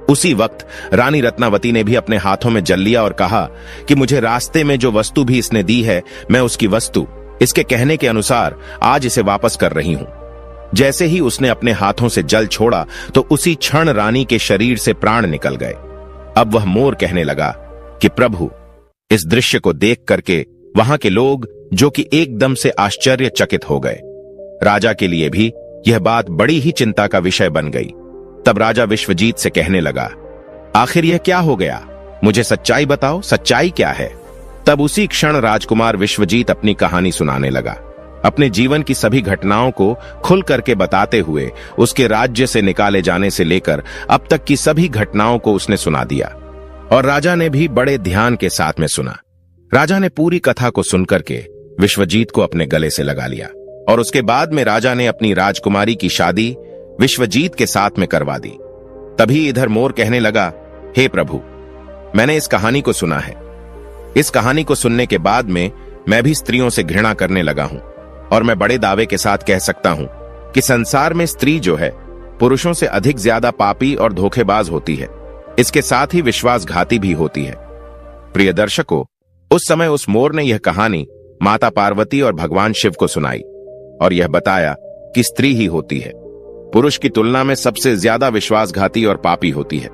उसी वक्त रानी रत्नावती ने भी अपने हाथों में जल लिया और कहा कि मुझे रास्ते में जो वस्तु भी इसने दी है, मैं उसकी वस्तु इसके कहने के अनुसार आज इसे वापस कर रही हूं। जैसे ही उसने अपने हाथों से जल छोड़ा तो उसी क्षण रानी के शरीर से प्राण निकल गए। अब वह मोर कहने लगा कि प्रभु, इस दृश्य को देख करके वहां के लोग जो कि एकदम से आश्चर्यचकित हो गए। राजा के लिए भी यह बात बड़ी ही चिंता का विषय बन गई। तब राजा विश्वजीत से कहने लगा, आखिर यह क्या हो गया? मुझे सच्चाई बताओ, सच्चाई क्या है? तब उसी क्षण राजकुमार विश्वजीत अपनी कहानी सुनाने लगा। अपने जीवन की सभी घटनाओं को खुल करके बताते हुए उसके राज्य से निकाले जाने से लेकर अब तक की सभी घटनाओं को उसने सुना दिया। और राजा ने भी बड़े ध्यान के साथ में सुना। राजा ने पूरी कथा को सुनकर के विश्वजीत को अपने गले से लगा लिया और उसके बाद में राजा ने अपनी राजकुमारी की शादी विश्वजीत के साथ में करवा दी। तभी इधर मोर कहने लगा, हे प्रभु, मैंने इस कहानी को सुना है। इस कहानी को सुनने के बाद में मैं भी स्त्रियों से घृणा करने लगा हूं और मैं बड़े दावे के साथ कह सकता हूं कि संसार में स्त्री जो है पुरुषों से अधिक ज्यादा पापी और धोखेबाज होती है, इसके साथ ही विश्वासघाती भी होती है। प्रिय दर्शकों, उस समय उस मोर ने यह कहानी माता पार्वती और भगवान शिव को सुनाई और यह बताया कि स्त्री ही होती है पुरुष की तुलना में सबसे ज्यादा विश्वासघाती और पापी होती है।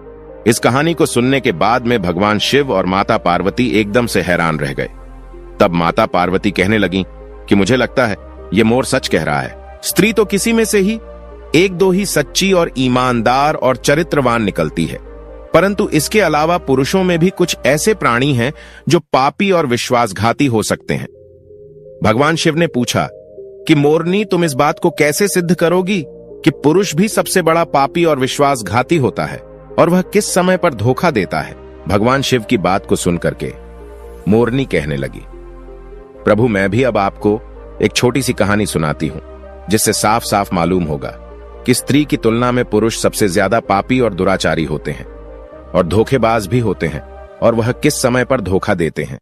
इस कहानी को सुनने के बाद में भगवान शिव और माता पार्वती एकदम से हैरान रह गए। तब माता पार्वती कहने लगी कि मुझे लगता है ये मोर सच कह रहा है। स्त्री तो किसी में से ही एक दो ही सच्ची और ईमानदार और चरित्रवान निकलती है, परंतु इसके अलावा पुरुषों में भी कुछ ऐसे प्राणी हैं जो पापी और विश्वासघाती हो सकते हैं। भगवान शिव ने पूछा कि मोरनी, तुम इस बात को कैसे सिद्ध करोगी कि पुरुष भी सबसे बड़ा पापी और विश्वासघाती होता है और वह किस समय पर धोखा देता है? भगवान शिव की बात को सुनकर के मोरनी कहने लगी, प्रभु, मैं भी अब आपको एक छोटी सी कहानी सुनाती हूं जिससे साफ साफ मालूम होगा कि स्त्री की तुलना में पुरुष सबसे ज्यादा पापी और दुराचारी होते हैं और धोखेबाज भी होते हैं और वह किस समय पर धोखा देते हैं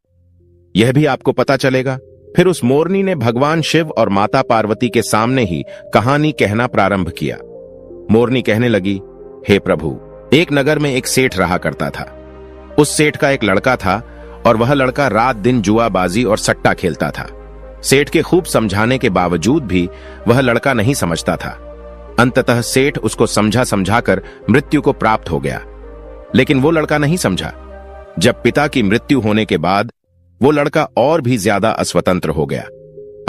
यह भी आपको पता चलेगा। फिर उस मोरनी ने भगवान शिव और माता पार्वती के सामने ही कहानी कहना प्रारंभ किया। मोरनी कहने लगी, हे प्रभु, एक नगर में एक सेठ रहा करता था। उस सेठ का एक लड़का था और वह लड़का रात दिन जुआबाजी और सट्टा खेलता था। सेठ के खूब समझाने के बावजूद भी वह लड़का नहीं समझता था। अंततः सेठ उसको समझाकर मृत्यु को प्राप्त हो गया, लेकिन वो लड़का नहीं समझा। जब पिता की मृत्यु होने के बाद वो लड़का और भी ज्यादा अस्वतंत्र हो गया।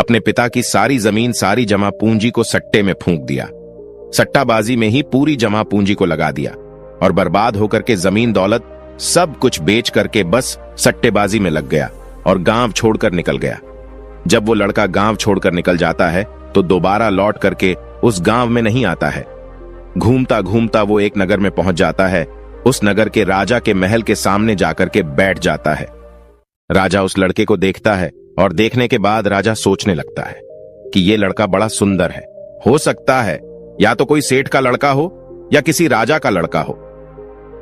अपने पिता की सारी जमीन, सारी जमा पूंजी को सट्टे में फूंक दिया। सट्टाबाजी में ही पूरी जमा पूंजी को लगा दिया और बर्बाद होकर के जमीन दौलत सब कुछ बेच करके बस सट्टेबाजी में लग गया और गांव छोड़कर निकल गया। जब वो लड़का गांव छोड़कर निकल जाता है तो दोबारा लौट करके उस गांव में नहीं आता है। घूमता घूमता वो एक नगर में पहुंच जाता है। उस नगर के राजा के महल के सामने जाकर के बैठ जाता है। राजा उस लड़के को देखता है और देखने के बाद राजा सोचने लगता है कि ये लड़का बड़ा सुंदर है। हो सकता है या तो कोई सेठ का लड़का हो या किसी राजा का लड़का हो।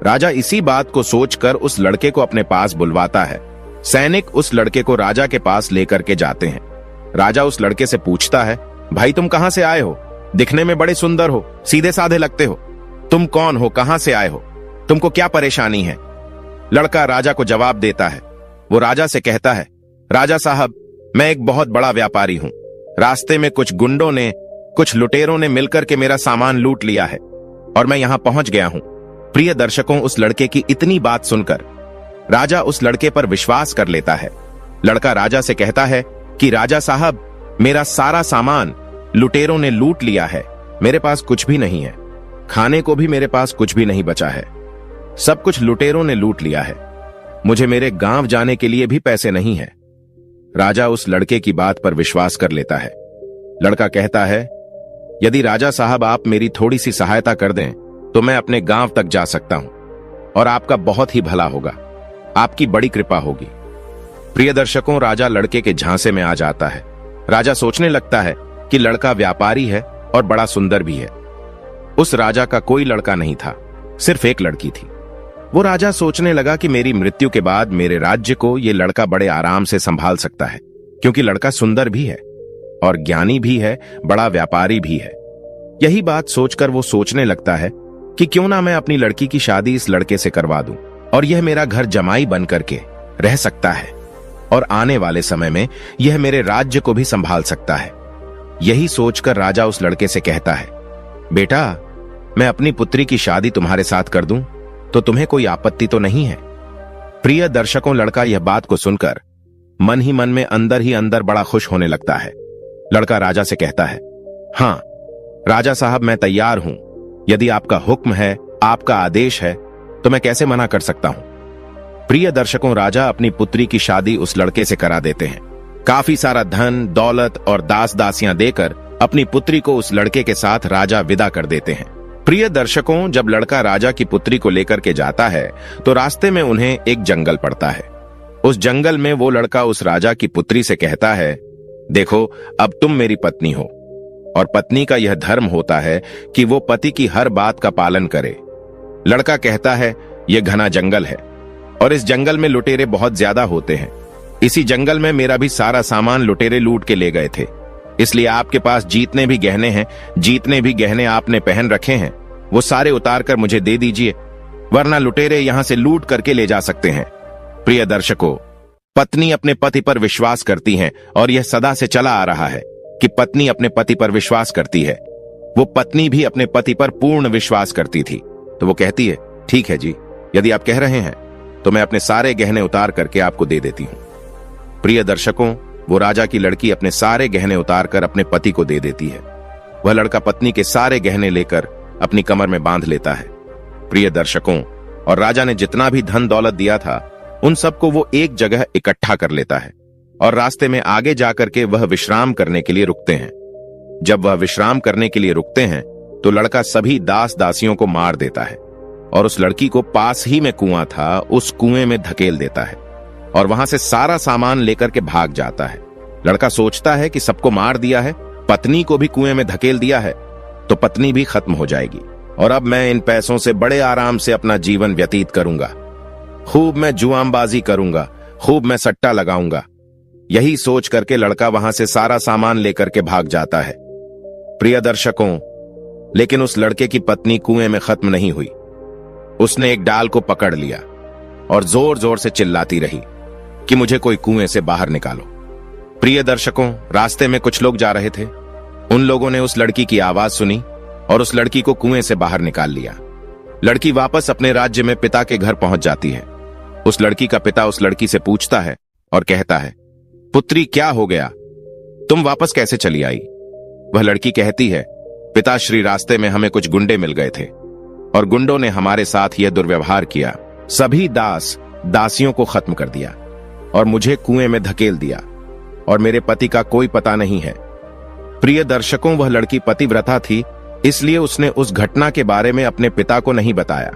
राजा इसी बात को सोचकर उस लड़के को अपने पास बुलवाता है। सैनिक उस लड़के को राजा के पास लेकर के जाते हैं। राजा उस लड़के से पूछता है, भाई तुम कहां से आए हो? दिखने में बड़े सुंदर हो, सीधे साधे लगते हो। तुम कौन हो? कहां से आए हो? तुमको क्या परेशानी है? लड़का राजा को जवाब देता है। वो राजा से कहता है, राजा साहब, मैं एक बहुत बड़ा व्यापारी हूं। रास्ते में कुछ गुंडों ने, कुछ लुटेरों ने मिलकर के मेरा सामान लूट लिया है और मैं यहां पहुंच गया हूं। प्रिय दर्शकों, उस लड़के की इतनी बात सुनकर राजा उस लड़के पर विश्वास कर लेता है। लड़का राजा से कहता है कि राजा साहब, मेरा सारा सामान लुटेरों ने लूट लिया है। मेरे पास कुछ भी नहीं है, खाने को भी मेरे पास कुछ भी नहीं बचा है। सब कुछ लुटेरों ने लूट लिया है। मुझे मेरे गांव जाने के लिए भी पैसे नहीं है। राजा उस लड़के की बात पर विश्वास कर लेता है। लड़का कहता है, यदि राजा साहब आप मेरी थोड़ी सी सहायता कर दें तो मैं अपने गांव तक जा सकता हूं और आपका बहुत ही भला होगा, आपकी बड़ी कृपा होगी। प्रिय दर्शकों, राजा लड़के के झांसे में आ जाता है। राजा सोचने लगता है कि लड़का व्यापारी है और बड़ा सुंदर भी है। उस राजा का कोई लड़का नहीं था, सिर्फ एक लड़की थी। वो राजा सोचने लगा कि मेरी मृत्यु के बाद मेरे राज्य को ये लड़का बड़े आराम से संभाल सकता है, क्योंकि लड़का सुंदर भी है और ज्ञानी भी है, बड़ा व्यापारी भी है। यही बात सोचकर वो सोचने लगता है कि क्यों ना मैं अपनी लड़की की शादी इस लड़के से करवा दूं और यह मेरा घर जमाई बन करके रह सकता है और आने वाले समय में यह मेरे राज्य को भी संभाल सकता है। यही सोचकर राजा उस लड़के से कहता है, बेटा, मैं अपनी पुत्री की शादी तुम्हारे साथ कर दूं तो तुम्हें कोई आपत्ति तो नहीं है? प्रिय दर्शकों, लड़का यह बात को सुनकर मन ही मन में अंदर ही अंदर बड़ा खुश होने लगता है। लड़का राजा से कहता है, हां राजा साहब, मैं तैयार हूं। यदि आपका हुक्म है, आपका आदेश है, तो मैं कैसे मना कर सकता हूं। प्रिय दर्शकों, राजा अपनी पुत्री की शादी उस लड़के से करा देते हैं। काफी सारा धन, दौलत और दास दासियां देकर अपनी पुत्री को उस लड़के के साथ राजा विदा कर देते हैं। प्रिय दर्शकों, जब लड़का राजा की पुत्री को लेकर के जाता है तो रास्ते में उन्हें एक जंगल पड़ता है। उस जंगल में वो लड़का उस राजा की पुत्री से कहता है, देखो अब तुम मेरी पत्नी हो, और पत्नी का यह धर्म होता है कि वो पति की हर बात का पालन करे। लड़का कहता है, यह घना जंगल है और इस जंगल में लुटेरे बहुत ज्यादा होते हैं। इसी जंगल में मेरा भी सारा सामान लुटेरे लूट के ले गए थे, इसलिए आपके पास जितने भी गहने हैं, जितने भी गहने आपने पहन रखे हैं, वो सारे उतार कर मुझे दे दीजिए, वरना लुटेरे यहां से लूट करके ले जा सकते हैं। प्रिय दर्शकों, पत्नी अपने पति पर विश्वास करती है और यह सदा से चला आ रहा है कि पत्नी अपने पति पर विश्वास करती है। वो पत्नी भी अपने पति पर पूर्ण विश्वास करती थी, तो वो कहती है, ठीक है जी, यदि आप कह रहे हैं तो मैं अपने सारे गहने उतार करके आपको दे देती हूं। प्रिय दर्शकों, वो राजा की लड़की अपने सारे गहने उतार कर अपने पति को दे देती है। वह लड़का पत्नी के सारे गहने लेकर अपनी कमर में बांध लेता है। प्रिय दर्शकों, और राजा ने जितना भी धन दौलत दिया था उन सबको वो एक जगह इकट्ठा कर लेता है और रास्ते में आगे जाकर के वह विश्राम करने के लिए रुकते हैं। जब वह विश्राम करने के लिए रुकते हैं तो लड़का सभी दास दासियों को मार देता है और उस लड़की को पास ही में कुआं था, उस कुएं में धकेल देता है और वहां से सारा सामान लेकर के भाग जाता है। लड़का सोचता है कि सबको मार दिया है, पत्नी को भी कुएं में धकेल दिया है, तो पत्नी भी खत्म हो जाएगी और अब मैं इन पैसों से बड़े आराम से अपना जीवन व्यतीत करूंगा। खूब मैं जुआमबाजी करूंगा, खूब मैं सट्टा लगाऊंगा। यही सोच करके लड़का वहां से सारा सामान लेकर के भाग जाता है। प्रिय दर्शकों, लेकिन उस लड़के की पत्नी कुएं में खत्म नहीं हुई। उसने एक डाल को पकड़ लिया और जोर जोर से चिल्लाती रही कि मुझे कोई कुएं से बाहर निकालो। प्रिय दर्शकों, रास्ते में कुछ लोग जा रहे थे। उन लोगों ने उस लड़की की आवाज सुनी और उस लड़की को कुएं से बाहर निकाल लिया। लड़की वापस अपने राज्य में पिता के घर पहुंच जाती है। उस लड़की का पिता उस लड़की से पूछता है और कहता है, पुत्री क्या हो गया, तुम वापस कैसे चली आई? वह लड़की कहती है, पिताश्री, रास्ते में हमें कुछ गुंडे मिल गए थे और गुंडों ने हमारे साथ यह दुर्व्यवहार किया, सभी दास दासियों को खत्म कर दिया और मुझे कुएं में धकेल दिया और मेरे पति का कोई पता नहीं है। प्रिय दर्शकों, वह लड़की पतिव्रता थी, इसलिए उसने उस घटना के बारे में अपने पिता को नहीं बताया।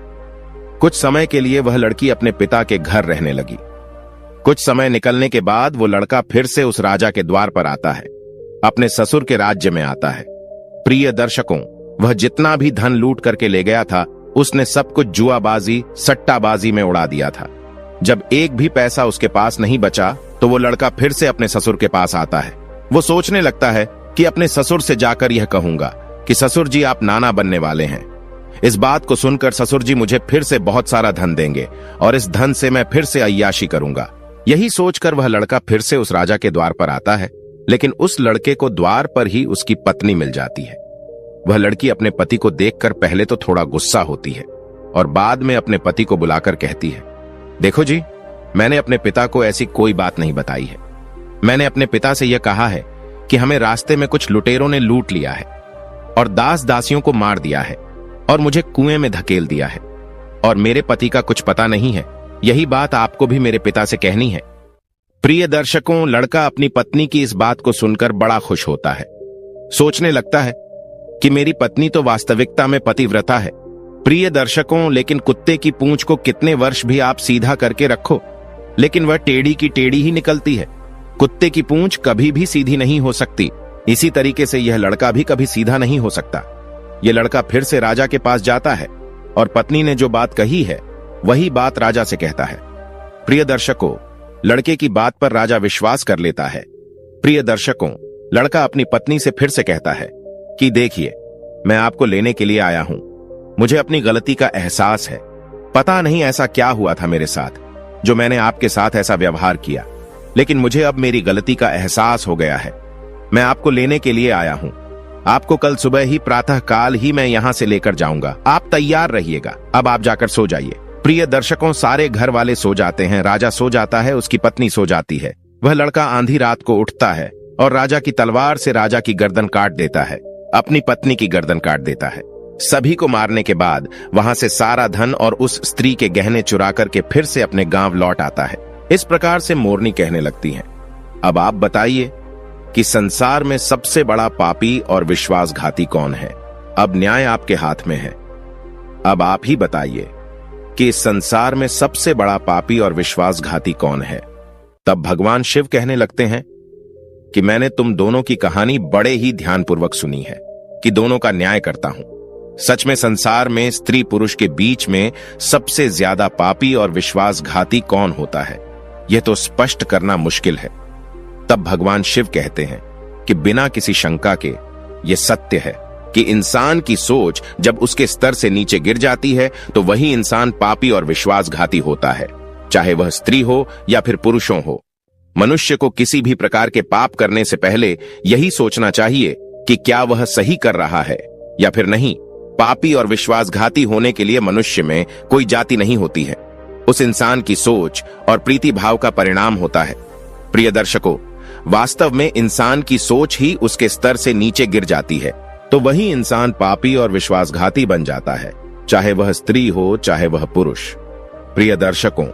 कुछ समय के लिए वह लड़की अपने पिता के घर रहने लगी। कुछ समय निकलने के बाद वो लड़का फिर से उस राजा के द्वार पर आता है, अपने ससुर के राज्य में आता है। प्रिय दर्शकों, वह जितना भी धन लूट करके ले गया था उसने सब कुछ जुआबाजी, सट्टाबाजी में उड़ा दिया था। जब एक भी पैसा उसके पास नहीं बचा तो वो लड़का फिर से अपने ससुर के पास आता है। वो सोचने लगता है कि अपने ससुर से जाकर यह कहूंगा कि ससुर जी, आप नाना बनने वाले हैं। इस बात को सुनकर ससुर जी मुझे फिर से बहुत सारा धन देंगे और इस धन से मैं फिर से अय्याशी करूंगा। यही सोचकर वह लड़का फिर से उस राजा के द्वार पर आता है, लेकिन उस लड़के को द्वार पर ही उसकी पत्नी मिल जाती है। वह लड़की अपने पति को देखकर पहले तो थोड़ा गुस्सा होती है और बाद में अपने पति को बुलाकर कहती है, देखो जी, मैंने अपने पिता को ऐसी कोई बात नहीं बताई है। मैंने अपने पिता से यह कहा है कि हमें रास्ते में कुछ लुटेरों ने लूट लिया है और दास दासियों को मार दिया है और मुझे कुएं में धकेल दिया है और मेरे पति का कुछ पता नहीं है। यही बात आपको भी मेरे पिता से कहनी है। प्रिय दर्शकों, लड़का अपनी पत्नी की इस बात को सुनकर बड़ा खुश होता है। सोचने लगता है कि मेरी पत्नी तो वास्तविकता में पतिव्रता है। प्रिय दर्शकों, लेकिन कुत्ते की पूंछ को कितने वर्ष भी आप सीधा करके रखो, लेकिन वह टेढ़ी की टेढ़ी ही निकलती है। कुत्ते की पूंछ कभी भी सीधी नहीं हो सकती। इसी तरीके से यह लड़का भी कभी सीधा नहीं हो सकता। यह लड़का फिर से राजा के पास जाता है और पत्नी ने जो बात कही है वही बात राजा से कहता है। प्रिय दर्शकों, लड़के की बात पर राजा विश्वास कर लेता है। प्रिय दर्शकों, लड़का अपनी पत्नी से फिर से कहता है कि देखिए, मैं आपको लेने के लिए आया हूं। मुझे अपनी गलती का एहसास है। पता नहीं ऐसा क्या हुआ था मेरे साथ जो मैंने आपके साथ ऐसा व्यवहार किया, लेकिन मुझे अब मेरी गलती का एहसास हो गया है। मैं आपको लेने के लिए आया हूं। आपको कल सुबह ही प्रातः काल ही मैं यहां से लेकर जाऊंगा। आप तैयार रहिएगा। अब आप जाकर सो जाइए। प्रिय दर्शकों, सारे घर वाले सो जाते हैं। राजा सो जाता है, उसकी पत्नी सो जाती है। वह लड़का आंधी रात को उठता है और राजा की तलवार से राजा की गर्दन काट देता है, अपनी पत्नी की गर्दन काट देता है। सभी को मारने के बाद वहां से सारा धन और उस स्त्री के गहने चुरा करके फिर से अपने गांव लौट आता है। इस प्रकार से मोरनी कहने लगती है, अब आप बताइए कि संसार में सबसे बड़ा पापी और विश्वासघाती कौन है। अब न्याय आपके हाथ में है। अब आप ही बताइए कि इस संसार में सबसे बड़ा पापी और विश्वासघाती कौन है। तब भगवान शिव कहने लगते हैं कि मैंने तुम दोनों की कहानी बड़े ही ध्यानपूर्वक सुनी है कि दोनों का न्याय करता हूं। सच में संसार में स्त्री पुरुष के बीच में सबसे ज्यादा पापी और विश्वासघाती कौन होता है, यह तो स्पष्ट करना मुश्किल है। तब भगवान शिव कहते हैं कि बिना किसी शंका के यह सत्य है कि इंसान की सोच जब उसके स्तर से नीचे गिर जाती है तो वही इंसान पापी और विश्वासघाती होता है, चाहे वह स्त्री हो या फिर पुरुषों हो। मनुष्य को किसी भी प्रकार के पाप करने से पहले यही सोचना चाहिए कि क्या वह सही कर रहा है या फिर नहीं। पापी और विश्वासघाती होने के लिए मनुष्य में कोई जाति नहीं होती है, उस इंसान की सोच और प्रीति भाव का परिणाम होता है। प्रिय दर्शकों, वास्तव में इंसान की सोच ही उसके स्तर से नीचे गिर जाती है तो वही इंसान पापी और विश्वासघाती बन जाता है, चाहे वह स्त्री हो चाहे वह पुरुष। प्रिय दर्शकों,